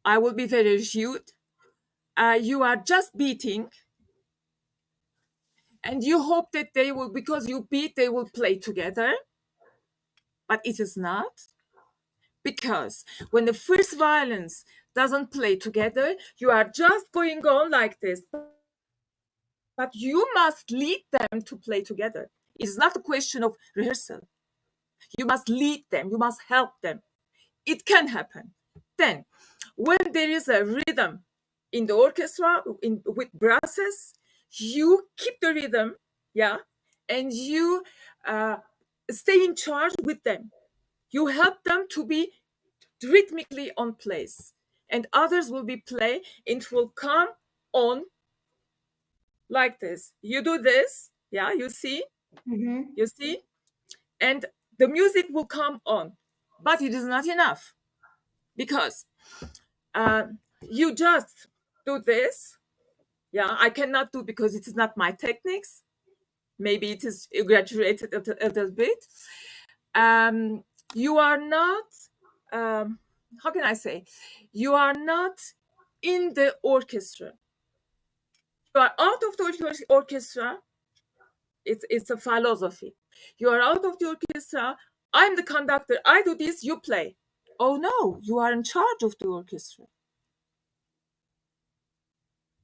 Speaker 10: I will be very rude. You are just beating, and you hope that they will, because you beat, they will play together. But it is not. Because when the first violins doesn't play together, you are just going on like this. But you must lead them to play together. It's not a question of rehearsal. You must lead them. You must help them. It can happen. Then, when there is a rhythm in the orchestra, with brasses, you keep the rhythm, yeah, and you stay in charge with them. You help them to be rhythmically on place, and others will be play. It will come on like this. You do this, yeah, you see, you see, and the music will come on, but it is not enough, because you just do this. Yeah, I cannot do, because it is not my techniques. maybe it is exaggerated a little bit. You are not, how can I say, you are not in the orchestra. You are out of the orchestra. It's a philosophy. You are out of the orchestra. I'm the conductor. I do this, you play. Oh no, you are in charge of the orchestra.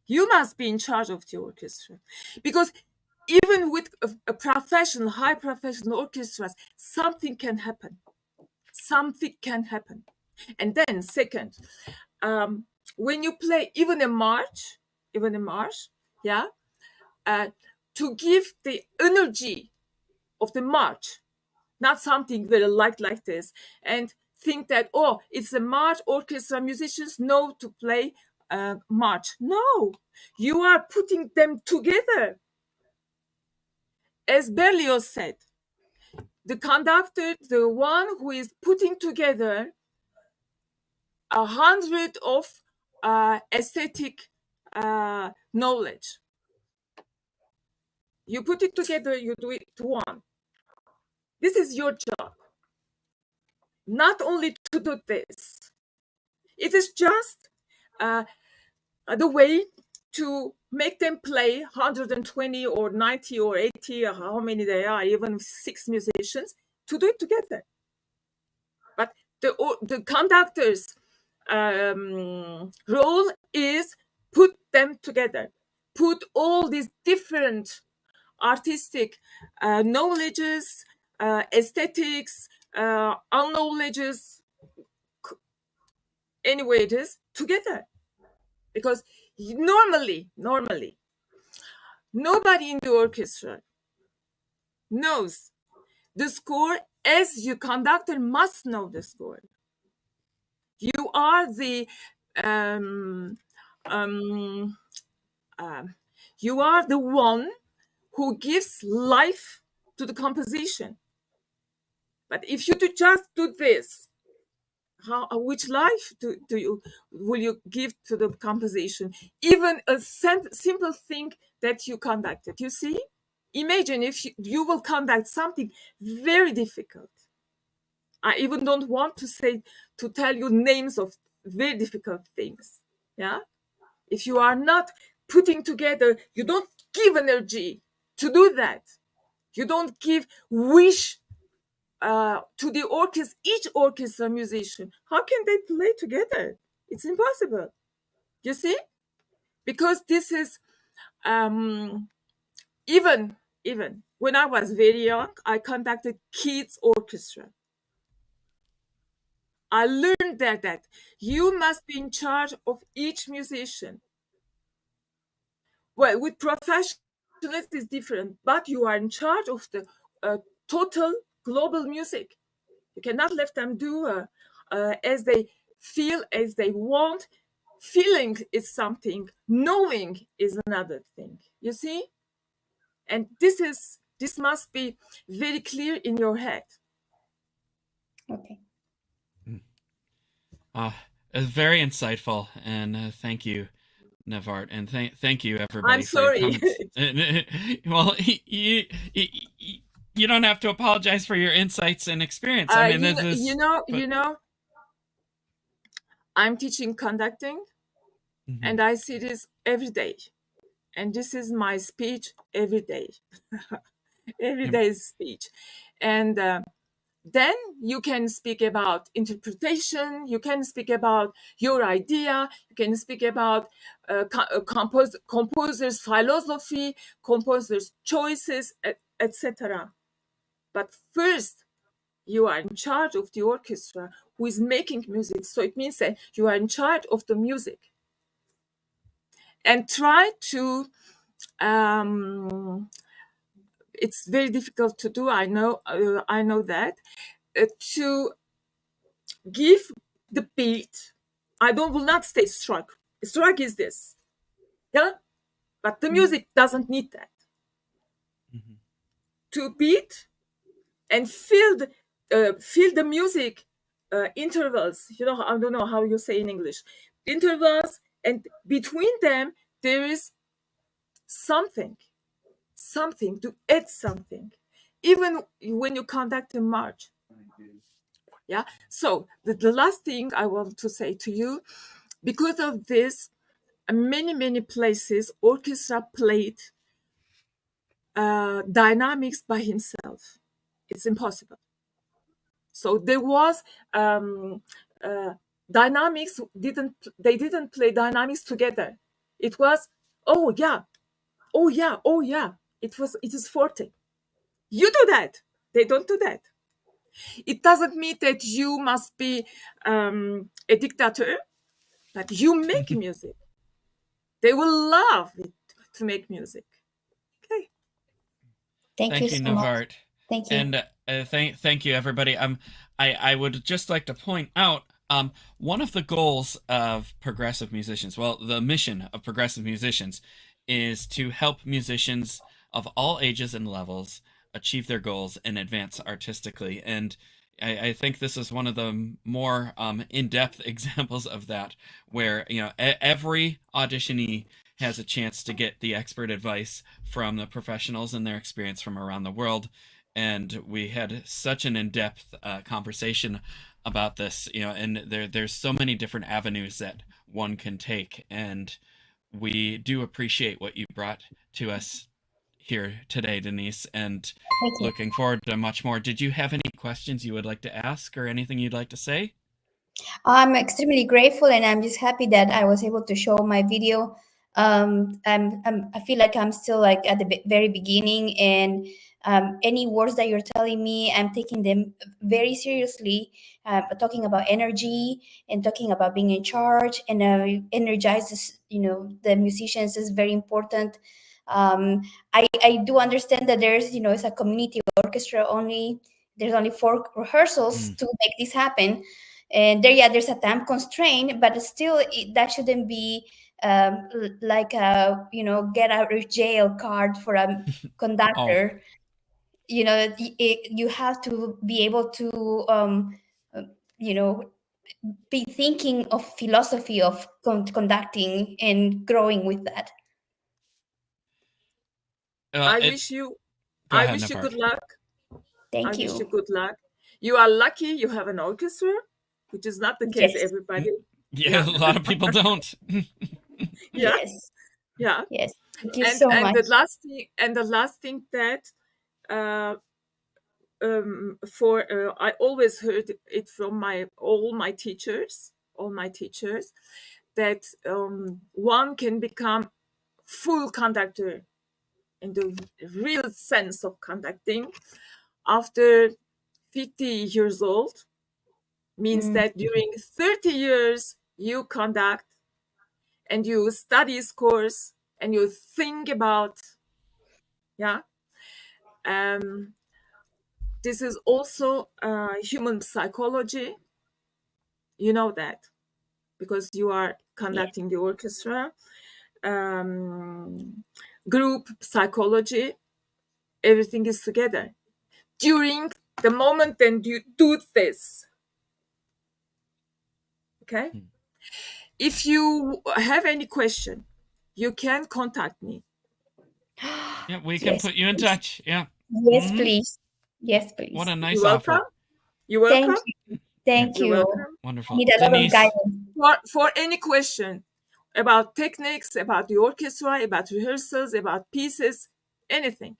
Speaker 10: You must be in charge of the orchestra. Because even with a professional, high professional orchestras, something can happen. Something can happen. And then second, when you play even a march, yeah, to give the energy of the march, not something very light like this, and think that, oh, it's a march, orchestra musicians know to play march. No, you are putting them together. As Berlioz said, the conductor, the one who is putting together 100 of aesthetic knowledge. You put it together, you do it to one. This is your job. Not only to do this. It is just the way to make them play 120 or 90 or 80 or how many they are, even 6 musicians, to do it together. But the conductor's role is put them together, put all these different artistic knowledges, aesthetics, unknowledges, anyway it is, together. Because normally, nobody in the orchestra knows the score as you conductor must know the score. You are the you are the one who gives life to the composition. But if you just do this, which life will you give to the composition? Even a simple thing that you conducted. You see, imagine if you will conduct something very difficult. I even don't want to tell you names of very difficult things. Yeah, if you are not putting together, you don't give energy to do that. You don't give wish to the orchestra, each orchestra musician. How can they play together? It's impossible. You see? Because this is even when I was very young, I conducted kids orchestra. I learned that you must be in charge of each musician. Well, with professionals it's different, but you are in charge of the total global music. You cannot let them do as they feel, as they want. Feeling is something, knowing is another thing. You see? And this must be very clear in your head.
Speaker 14: Okay.
Speaker 7: Very insightful, and thank you, Nvart, and thank you everybody.
Speaker 10: I'm sorry.
Speaker 7: For your well, you don't have to apologize for your insights and experience. I mean,
Speaker 10: you know, I'm teaching conducting, and I see this every day, and this is my speech every day, every day's speech, and then you can speak about interpretation, you can speak about your idea, you can speak about composer's philosophy, composer's choices, etc. But first, you are in charge of the orchestra who is making music. So it means that you are in charge of the music. And try to, it's very difficult to do, I know that, to give the beat. I will not say struck. Struck is this. Yeah? But the music doesn't need that. To beat and feel the music intervals. You know, I don't know how you say in English. Intervals, and between them there is something. something, to add something, even when you conduct a march. Yeah. So the last thing I want to say to you, because of this, many places orchestra played dynamics by himself. It's impossible. So there was dynamics. They didn't play dynamics together. It was oh yeah. It is forte. You do that. They don't do that. It doesn't mean that you must be a dictator, but you make music. They will love it to make music. Okay.
Speaker 14: Thank you so much.
Speaker 7: Nvart.
Speaker 14: Thank you.
Speaker 7: And thank you, everybody. I would just like to point out one of the goals of progressive musicians, well, the mission of progressive musicians, is to help musicians of all ages and levels achieve their goals and advance artistically. And I think this is one of the more in-depth examples of that, where every auditionee has a chance to get the expert advice from the professionals and their experience from around the world. And we had such an in-depth conversation about this, and there's so many different avenues that one can take. And we do appreciate what you brought to us here today, Dannice, and looking forward to much more. Did you have any questions you would like to ask or anything you'd like to say?
Speaker 14: I'm extremely grateful, and I'm just happy that I was able to show my video. I feel like I'm still like at the very beginning, and any words that you're telling me, I'm taking them very seriously. Talking about energy and talking about being in charge and energizes, the musicians is very important. I do understand that there's, it's a community orchestra only. There's only 4 rehearsals to make this happen. And there's a time constraint, but still that shouldn't be like a, get out of jail card for a conductor. You have to be able to, be thinking of philosophy of conducting and growing with that.
Speaker 10: I wish you good luck.
Speaker 14: Thank
Speaker 10: I
Speaker 14: you.
Speaker 10: wish you good luck. You are lucky you have an orchestra, which is not the case everybody.
Speaker 7: Yeah, a lot of people don't.
Speaker 14: Yes.
Speaker 10: Yeah.
Speaker 14: Yes. Thank you so much.
Speaker 10: The last thing that I always heard it from all my teachers, that one can become full conductor in the real sense of conducting after 50 years old. Means that during 30 years you conduct and you study scores and you think about, this is also human psychology. You know that because you are conducting the orchestra. Group psychology, everything is together. During the moment then you do this, okay? If you have any question, you can contact me.
Speaker 7: Yeah, we can put you in touch. Yeah.
Speaker 14: Yes, please. Yes, please.
Speaker 7: What a nice
Speaker 10: You're
Speaker 7: offer.
Speaker 10: welcome. You're welcome.
Speaker 14: Thank you.
Speaker 7: Wonderful.
Speaker 14: I need a lot of guidance.
Speaker 10: For any question about techniques, about the orchestra, about rehearsals, about pieces, anything.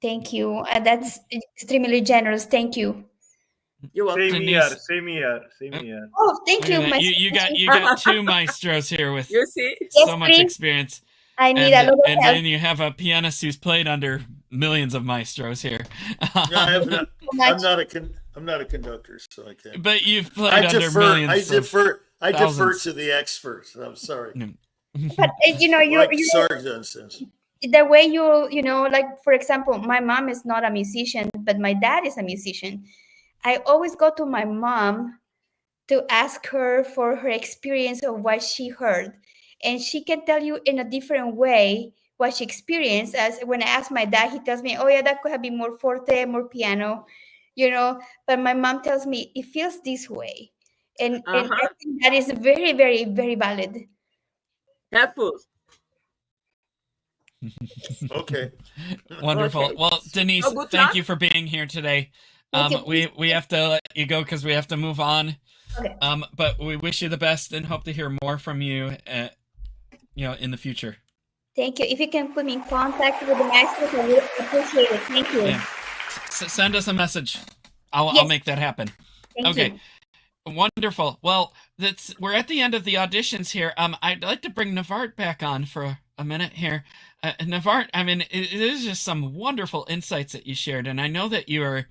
Speaker 14: Thank you. That's extremely generous. Thank you.
Speaker 10: You're welcome.
Speaker 9: Same here.
Speaker 14: Oh, thank you.
Speaker 7: You got 2 maestros here with
Speaker 10: you see?
Speaker 7: so much experience.
Speaker 14: I need a lot of
Speaker 7: and
Speaker 14: help.
Speaker 7: then you have a pianist who's played under millions of maestros here.
Speaker 11: I'm not a conductor, so I can't.
Speaker 7: But you've played under millions.
Speaker 11: I defer to the experts. I'm sorry.
Speaker 14: But the way like, for example, my mom is not a musician, but my dad is a musician. I always go to my mom to ask her for her experience of what she heard. And she can tell you in a different way what she experienced. As when I ask my dad, he tells me, oh yeah, that could have been more forte, more piano, but my mom tells me it feels this way. And I think that is very, very, very valid.
Speaker 10: Helpful.
Speaker 11: Okay.
Speaker 7: Wonderful.
Speaker 10: Okay.
Speaker 7: Well, Dannice,
Speaker 10: good
Speaker 7: thank
Speaker 10: luck.
Speaker 7: you for being here today.
Speaker 14: Thank you.
Speaker 7: We have to let you go because we have to move on.
Speaker 14: Okay.
Speaker 7: But we wish you the best and hope to hear more from you, in the future.
Speaker 14: Thank you. If you can put me in contact with the masters, I would appreciate it. Thank you.
Speaker 7: Yeah. Send us a message. I'll
Speaker 14: Yes.
Speaker 7: make that happen.
Speaker 14: Thank
Speaker 7: Okay.
Speaker 14: you.
Speaker 7: Wonderful. Well, we're at the end of the auditions here. I'd like to bring Nvart back on for a minute here. Nvart, I mean, it is just some wonderful insights that you shared, and I know that you're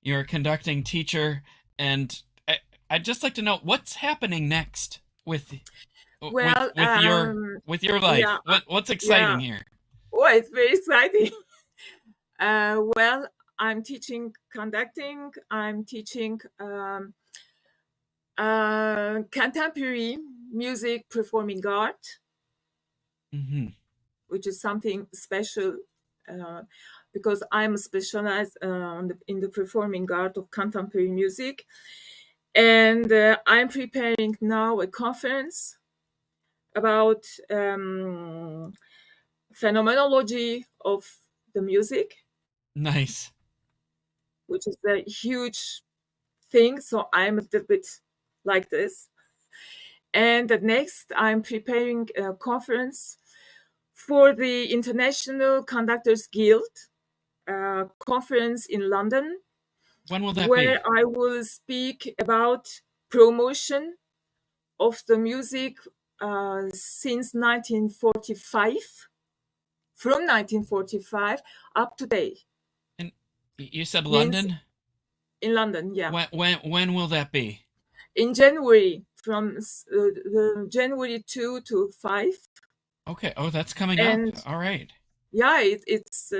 Speaker 7: a conducting teacher, and I'd just like to know what's happening next with
Speaker 10: Well,
Speaker 7: your life.
Speaker 10: yeah,
Speaker 7: What's exciting
Speaker 10: yeah.
Speaker 7: here?
Speaker 10: Oh, it's very exciting. Well, I'm teaching conducting. I'm teaching contemporary music performing art,
Speaker 7: Mm-hmm.
Speaker 10: which is something special because I'm specialized in the performing art of contemporary music. And I'm preparing now a conference about phenomenology of the music,
Speaker 7: Nice.
Speaker 10: which is a huge thing. So I'm a little bit like this. And the next, I'm preparing a conference for the International Conductors Guild conference in London,
Speaker 7: When will that
Speaker 10: where
Speaker 7: be?
Speaker 10: I will speak about promotion of the music since 1945, from 1945 up to date.
Speaker 7: And you said
Speaker 10: Means-
Speaker 7: London?
Speaker 10: In London, yeah.
Speaker 7: When will that be?
Speaker 10: In January, from the January 2 to 5.
Speaker 7: Okay. Oh, that's coming
Speaker 10: And-
Speaker 7: up. All right.
Speaker 10: Yeah, it's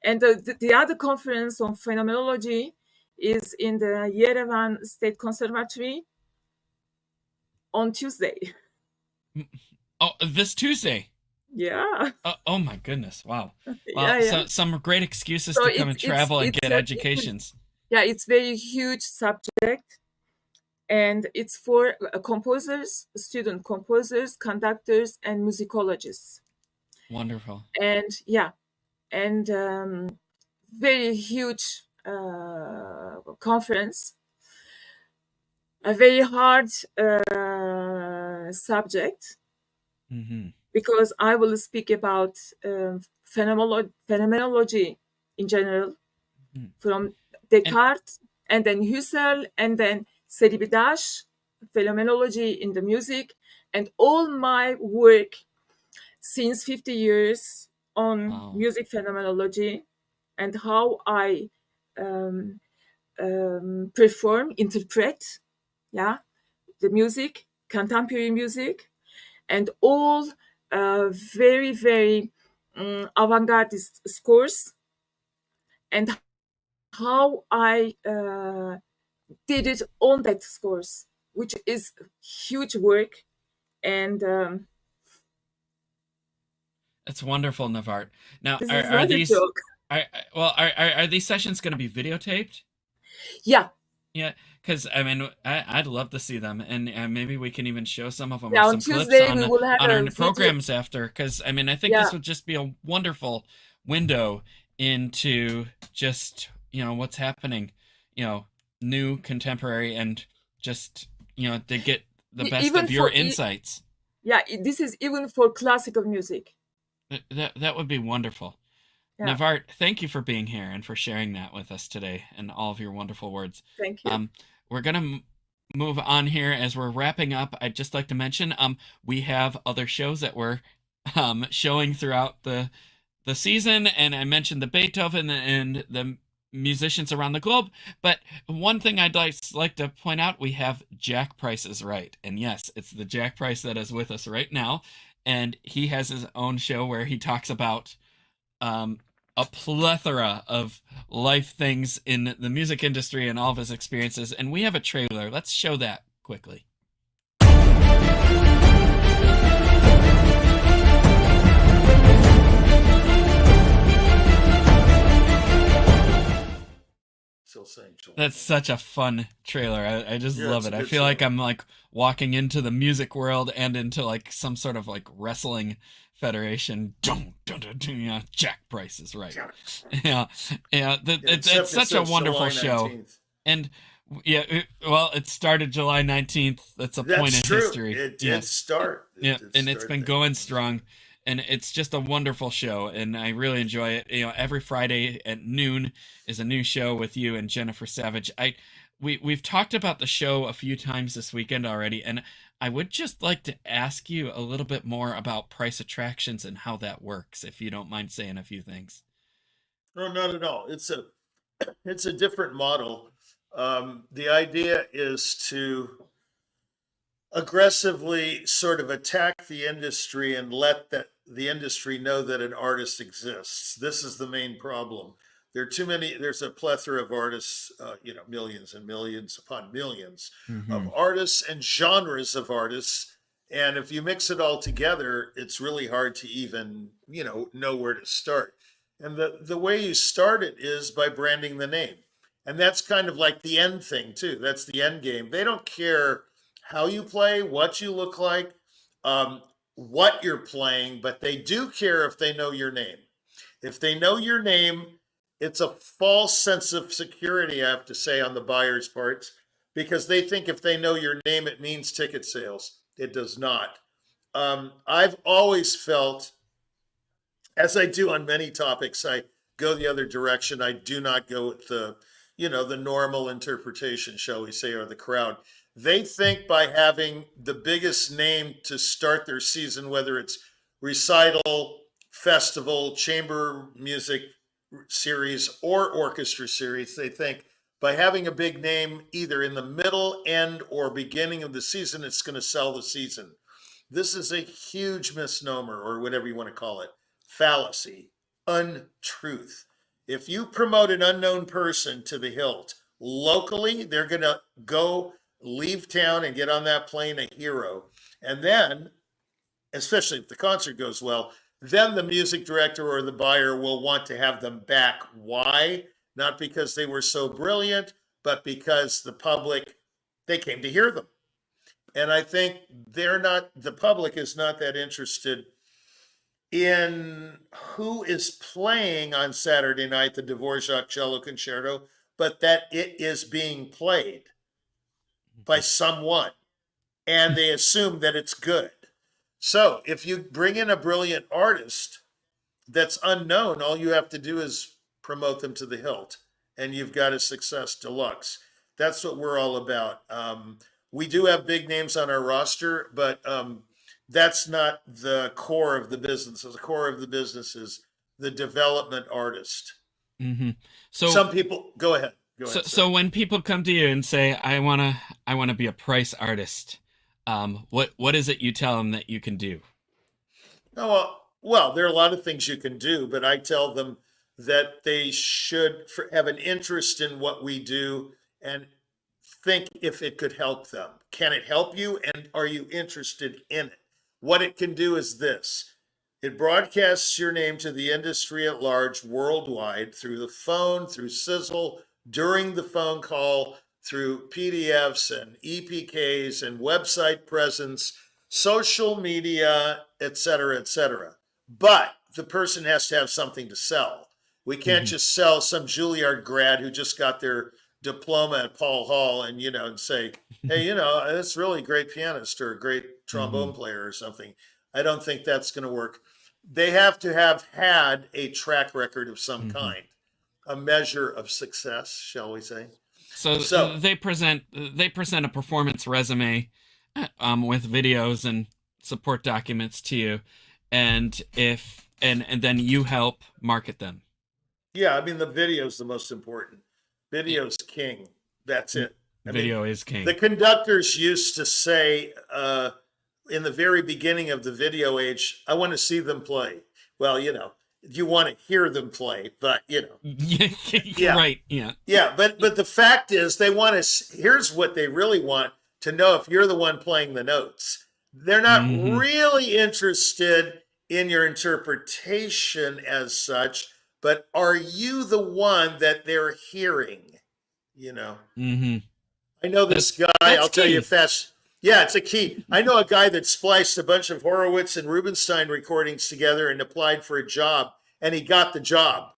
Speaker 10: and the other conference on phenomenology is in the Yerevan State Conservatory on Tuesday.
Speaker 7: Oh, this Tuesday.
Speaker 10: Yeah.
Speaker 7: Oh my goodness! Wow. Well,
Speaker 10: Yeah, yeah.
Speaker 7: So, some great excuses
Speaker 10: So
Speaker 7: to come and
Speaker 10: it's-
Speaker 7: travel and
Speaker 10: it's
Speaker 7: get
Speaker 10: a-
Speaker 7: educations.
Speaker 10: Yeah, it's very huge subject, and it's for composers, student composers, conductors, and musicologists.
Speaker 7: Wonderful.
Speaker 10: And yeah, and very huge conference, a very hard subject,
Speaker 7: Mm-hmm.
Speaker 10: because I will speak about phenomenology in general,
Speaker 7: Mhm.
Speaker 10: from Descartes and then Husserl and then Seribidache, phenomenology in the music, and all my work since 50 years on
Speaker 7: Wow.
Speaker 10: music phenomenology and how I perform, interpret, the music, contemporary music, and all very, very avant-gardist scores, and how I did it on that scores, which is huge work. And
Speaker 7: That's wonderful, Nvart. Now,
Speaker 10: this
Speaker 7: are
Speaker 10: is not a
Speaker 7: these
Speaker 10: joke.
Speaker 7: are these sessions going to be videotaped?
Speaker 10: Yeah.
Speaker 7: Yeah, because I mean, I'd love to see them, and maybe we can even show some of them,
Speaker 10: Yeah,
Speaker 7: or
Speaker 10: on
Speaker 7: some
Speaker 10: Tuesday
Speaker 7: clips
Speaker 10: we will have
Speaker 7: on
Speaker 10: a
Speaker 7: our
Speaker 10: video.
Speaker 7: programs after. Because I mean, I think this
Speaker 10: Yeah.
Speaker 7: would just be a wonderful window into just what's happening, new, contemporary, and just to get the best
Speaker 10: Even
Speaker 7: of your
Speaker 10: for
Speaker 7: insights.
Speaker 10: Yeah, this is even for classical music.
Speaker 7: That would be wonderful.
Speaker 10: Yeah.
Speaker 7: Nvart, thank you for being here and for sharing that with us today and all of your wonderful words.
Speaker 10: Thank you.
Speaker 7: We're gonna move on here as we're wrapping up. I'd just like to mention we have other shows that we're showing throughout the season, and I mentioned the Beethoven and the musicians around the globe. But one thing I'd like to point out, we have Jack Price is Right, and yes, it's the Jack Price that is with us right now, and he has his own show where he talks about a plethora of life things in the music industry and all of his experiences, and we have a trailer. Let's show that quickly.
Speaker 11: Still saying July.
Speaker 7: That's such a fun trailer. I just
Speaker 11: Yeah,
Speaker 7: love
Speaker 11: it's
Speaker 7: it.
Speaker 11: a
Speaker 7: I
Speaker 11: good
Speaker 7: feel like
Speaker 11: show.
Speaker 7: I'm like walking into the music world and into like some sort of like wrestling federation. Dun, dun, dun, dun, yeah, Jack Price is right. Yeah, yeah. It's
Speaker 11: Except it
Speaker 7: such a
Speaker 11: says
Speaker 7: wonderful
Speaker 11: July
Speaker 7: show.
Speaker 11: 19th.
Speaker 7: And yeah, well, it started July 19th. That's a point
Speaker 11: That's
Speaker 7: in
Speaker 11: true.
Speaker 7: history.
Speaker 11: It did
Speaker 7: Yes.
Speaker 11: start.
Speaker 7: Yeah,
Speaker 11: did
Speaker 7: and it's
Speaker 11: start
Speaker 7: been
Speaker 11: there.
Speaker 7: going strong, and it's just a wonderful show, and I really enjoy it. You know, every Friday at noon is a new show with you and Jennifer Savage. We've talked about the show a few times this weekend already, and I would just like to ask you a little bit more about Price Attractions and how that works, if you don't mind saying a few things.
Speaker 11: No, not at all. It's a different model. The idea is to aggressively sort of attack the industry and let the industry know that an artist exists. This is the main problem. There are too many. There's a plethora of artists. Millions and millions upon millions of artists and genres of artists. And if you mix it all together, it's really hard to even know where to start. And the way you start it is by branding the name. And that's kind of like the end thing too. That's the end game. They don't care how you play, what you look like, what you're playing, but they do care if they know your name. If they know your name, it's a false sense of security, I have to say, on the buyer's parts, because they think if they know your name, it means ticket sales. It does not. I've always felt, as I do on many topics, I go the other direction. I do not go with the normal interpretation, shall we say, or the crowd. They think by having the biggest name to start their season, whether it's recital, festival, chamber music series, or orchestra series, they think by having a big name either in the middle, end, or beginning of the season, it's going to sell the season. This is a huge misnomer, or whatever you want to call it, fallacy, untruth. If you promote an unknown person to the hilt locally, they're going to go leave town and get on that plane a hero. And then, especially if the concert goes well, then the music director or the buyer will want to have them back. Why? Not because they were so brilliant, but because the public, they came to hear them. And I think the public is not that interested in who is playing on Saturday night the Dvorak Cello Concerto, but that it is being played by someone, and they assume that it's good. So if you bring in a brilliant artist that's unknown, all you have to do is promote them to the hilt, and you've got a success deluxe. That's what we're all about. We do have big names on our roster, but that's not the core of the business. The core of the business is the development artist.
Speaker 7: Mm-hmm. So
Speaker 11: some people go ahead.
Speaker 7: So when people come to you and say, I wanna be a Price artist, what is it you tell them that you can do?
Speaker 11: Oh, well, there are a lot of things you can do, but I tell them that they should have an interest in what we do and think if it could help them. Can it help you? And are you interested in it? What it can do is this. It broadcasts your name to the industry at large worldwide through the phone, through Sizzle, during the phone call, through PDFs and EPKs and website presence, social media, et cetera, but the person has to have something to sell. We can't just sell some Juilliard grad who just got their diploma at Paul Hall and and say, hey, that's really great pianist or a great trombone player or something. I don't think that's going to work. They have to have had a track record of some kind, a measure of success, shall we say.
Speaker 7: So they present a performance resume with videos and support documents to you, and then you help market them.
Speaker 11: Yeah, I mean the video is the most important. Video's king. That's it.
Speaker 7: Video is king.
Speaker 11: The conductors used to say in the very beginning of the video age, I want to see them play. Well, you want to hear them play, but
Speaker 7: yeah, right, yeah.
Speaker 11: Yeah, but the fact is they want to, here's what they really want to know if you're the one playing the notes. They're not really interested in your interpretation as such, but are you the one that they're hearing? you know.
Speaker 7: Mm-hmm.
Speaker 11: I know this guy, I'll tell you fast. Yeah, it's a key. I know a guy that spliced a bunch of Horowitz and Rubinstein recordings together and applied for a job, and he got the job.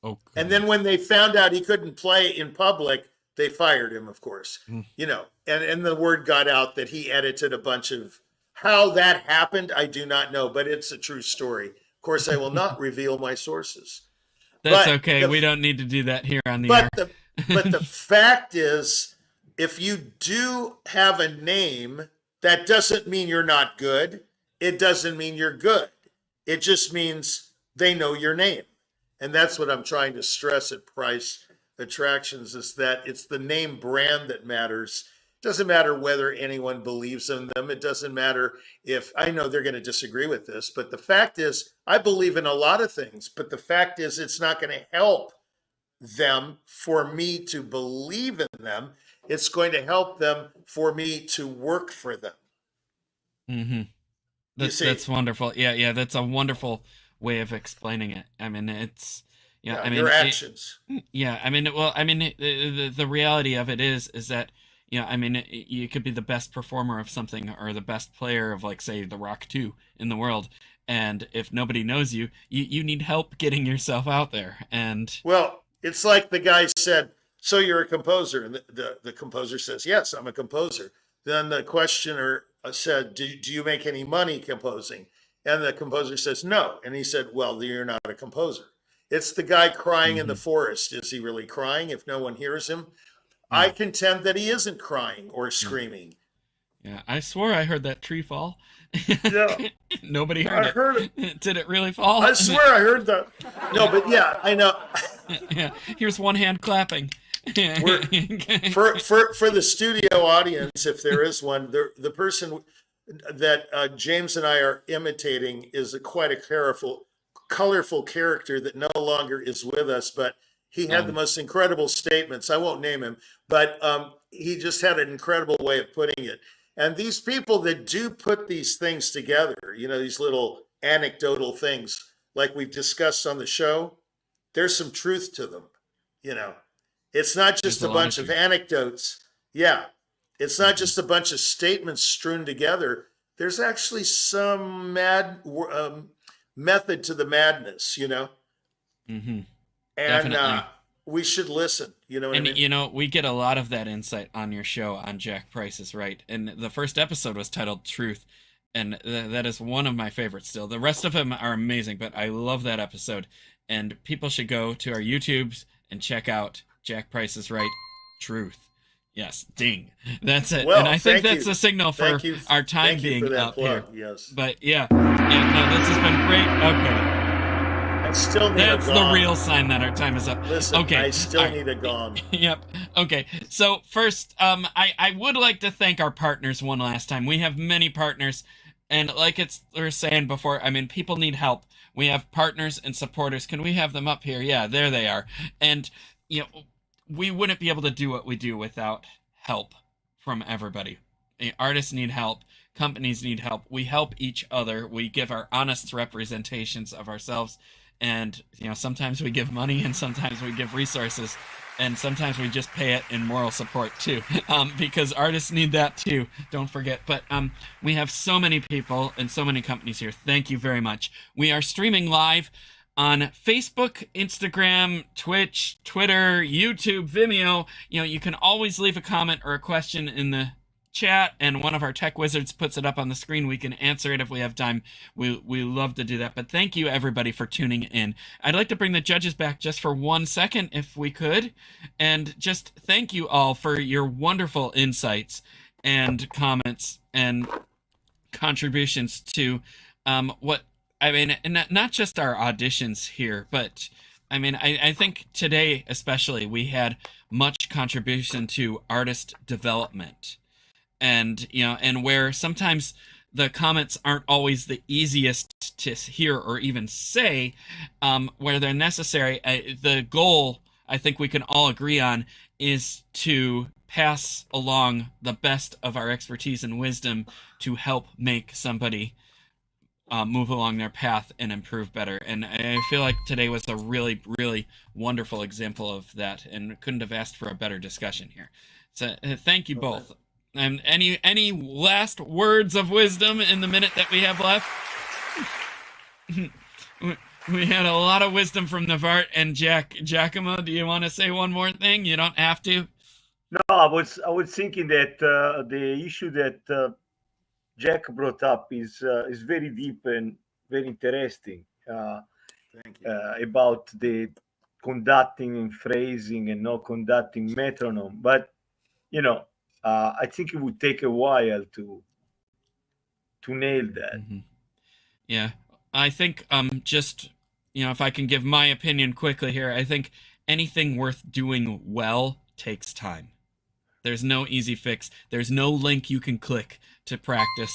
Speaker 7: Okay.
Speaker 11: And then when they found out he couldn't play in public, they fired him, of course. You know, and the word got out that he edited a bunch of, how that happened, I do not know, but it's a true story. Of course, I will not reveal my sources.
Speaker 7: That's okay. We don't need to do that here on the air.
Speaker 11: But the fact is, if you do have a name, that doesn't mean you're not good. It doesn't mean you're good. It just means they know your name. And that's what I'm trying to stress at Price Attractions, is that it's the name brand that matters. It doesn't matter whether anyone believes in them. It doesn't matter if, I know they're going to disagree with this, but the fact is, I believe in a lot of things, but the fact is it's not going to help them for me to believe in them. It's going to help them for me to work for them.
Speaker 7: Mm-hmm. That's wonderful. Yeah, that's a wonderful way of explaining it. I mean, it's I mean,
Speaker 11: your actions.
Speaker 7: The reality of it is that I mean, you could be the best performer of something or the best player of, like, say, the Rock 2 in the world, and if nobody knows you, you need help getting yourself out there. And
Speaker 11: well, it's like the guy said, so you're a composer, and the composer says, yes, I'm a composer. Then the questioner said, do you make any money composing? And the composer says, no. And he said, well, you're not a composer. It's the guy crying in the forest. Is he really crying if no one hears him? I contend that he isn't crying or screaming.
Speaker 7: Yeah, I swore I heard that tree fall.
Speaker 11: Yeah.
Speaker 7: Nobody heard it.
Speaker 11: I heard it.
Speaker 7: Did it really fall?
Speaker 11: I swear I heard that. No, but yeah, I know.
Speaker 7: Yeah, here's one hand clapping.
Speaker 11: For the studio audience, if there is one, the person that James and I are imitating is quite a colorful character that no longer is with us, but he had the most incredible statements. I won't name him, but he just had an incredible way of putting it. And these people that do put these things together, these little anecdotal things like we've discussed on the show, there's some truth to them. It's not just a bunch of anecdotes. Yeah. It's not just a bunch of statements strewn together. There's actually some method to the madness,
Speaker 7: Mm-hmm.
Speaker 11: And we should listen. You know what I mean?
Speaker 7: We get a lot of that insight on your show on Jack Price is Right. And the first episode was titled Truth. And that is one of my favorites still. The rest of them are amazing, but I love that episode. And people should go to our YouTubes and check out Jack Price is Right, Truth. Yes, ding. That's it.
Speaker 11: Well,
Speaker 7: and I think that's a signal for our time being up here.
Speaker 11: Yes.
Speaker 7: But no, this has been great. Okay.
Speaker 11: I still need
Speaker 7: That's
Speaker 11: a gong.
Speaker 7: the real sign that our time is up.
Speaker 11: Listen,
Speaker 7: okay.
Speaker 11: I still need a gong.
Speaker 7: Yep. Okay. So first, I would like to thank our partners one last time. We have many partners, and like we were saying before, I mean, people need help. We have partners and supporters. Can we have them up here? Yeah, there they are. And we wouldn't be able to do what we do without help from everybody. Artists need help. Companies need help. We help each other. We give our honest representations of ourselves. And, sometimes we give money and sometimes we give resources. And sometimes we just pay it in moral support too, because artists need that too. Don't forget. But we have so many people and so many companies here. Thank you very much. We are streaming live on Facebook, Instagram, Twitch, Twitter, YouTube, Vimeo. You can always leave a comment or a question in the chat, and one of our tech wizards puts it up on the screen. We can answer it if we have time. We love to do that. But thank you, everybody, for tuning in. I'd like to bring the judges back just for 1 second, if we could, and just thank you all for your wonderful insights and comments and contributions to and not just our auditions here, but I think today especially we had much contribution to artist development. And where sometimes the comments aren't always the easiest to hear or even say, where they're necessary. The goal, I think we can all agree on, is to pass along the best of our expertise and wisdom to help make somebody move along their path and improve better. And I feel like today was a really, really wonderful example of that, and couldn't have asked for a better discussion here. So thank you both. And any last words of wisdom in the minute that we have left? We had a lot of wisdom from Nvart and Giacomo. Do you want to say one more thing? You don't have to.
Speaker 9: No, I was thinking that the issue that Jack brought up is very deep and very interesting. About the conducting and phrasing and not conducting metronome, but I think it would take a while to nail that.
Speaker 7: Mm-hmm. Yeah, I think just if I can give my opinion quickly here, I think anything worth doing well takes time. There's no easy fix. There's no link you can click to practice.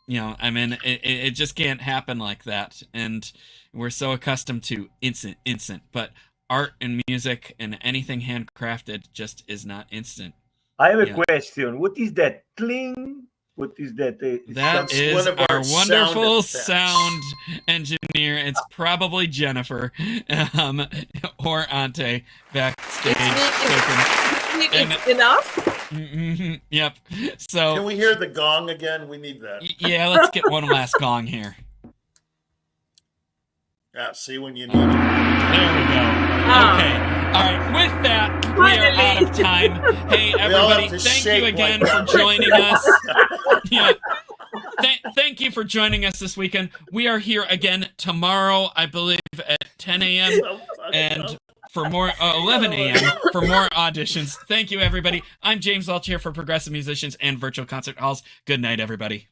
Speaker 7: It just can't happen like that. And we're so accustomed to instant. But art and music and anything handcrafted just is not instant.
Speaker 9: I have a question. What is that cling? What is that?
Speaker 7: That is our wonderful sound engineer. It's probably Jennifer or Ante backstage.
Speaker 10: It's enough?
Speaker 7: Mm-hmm, yep. So
Speaker 11: can we hear the gong again? We need that.
Speaker 7: Yeah, let's get one last gong here.
Speaker 11: Yeah, see when you need it.
Speaker 7: There we go. Okay. All right. With that, we are out of time. Hey, everybody, thank you again for joining us. Yeah. Thank you for joining us this weekend. We are here again tomorrow, I believe, at 10 a.m. and for more 11 a.m. for more auditions. Thank you, everybody. I'm James Welch here for Progressive Musicians and Virtual Concert Halls. Good night, everybody.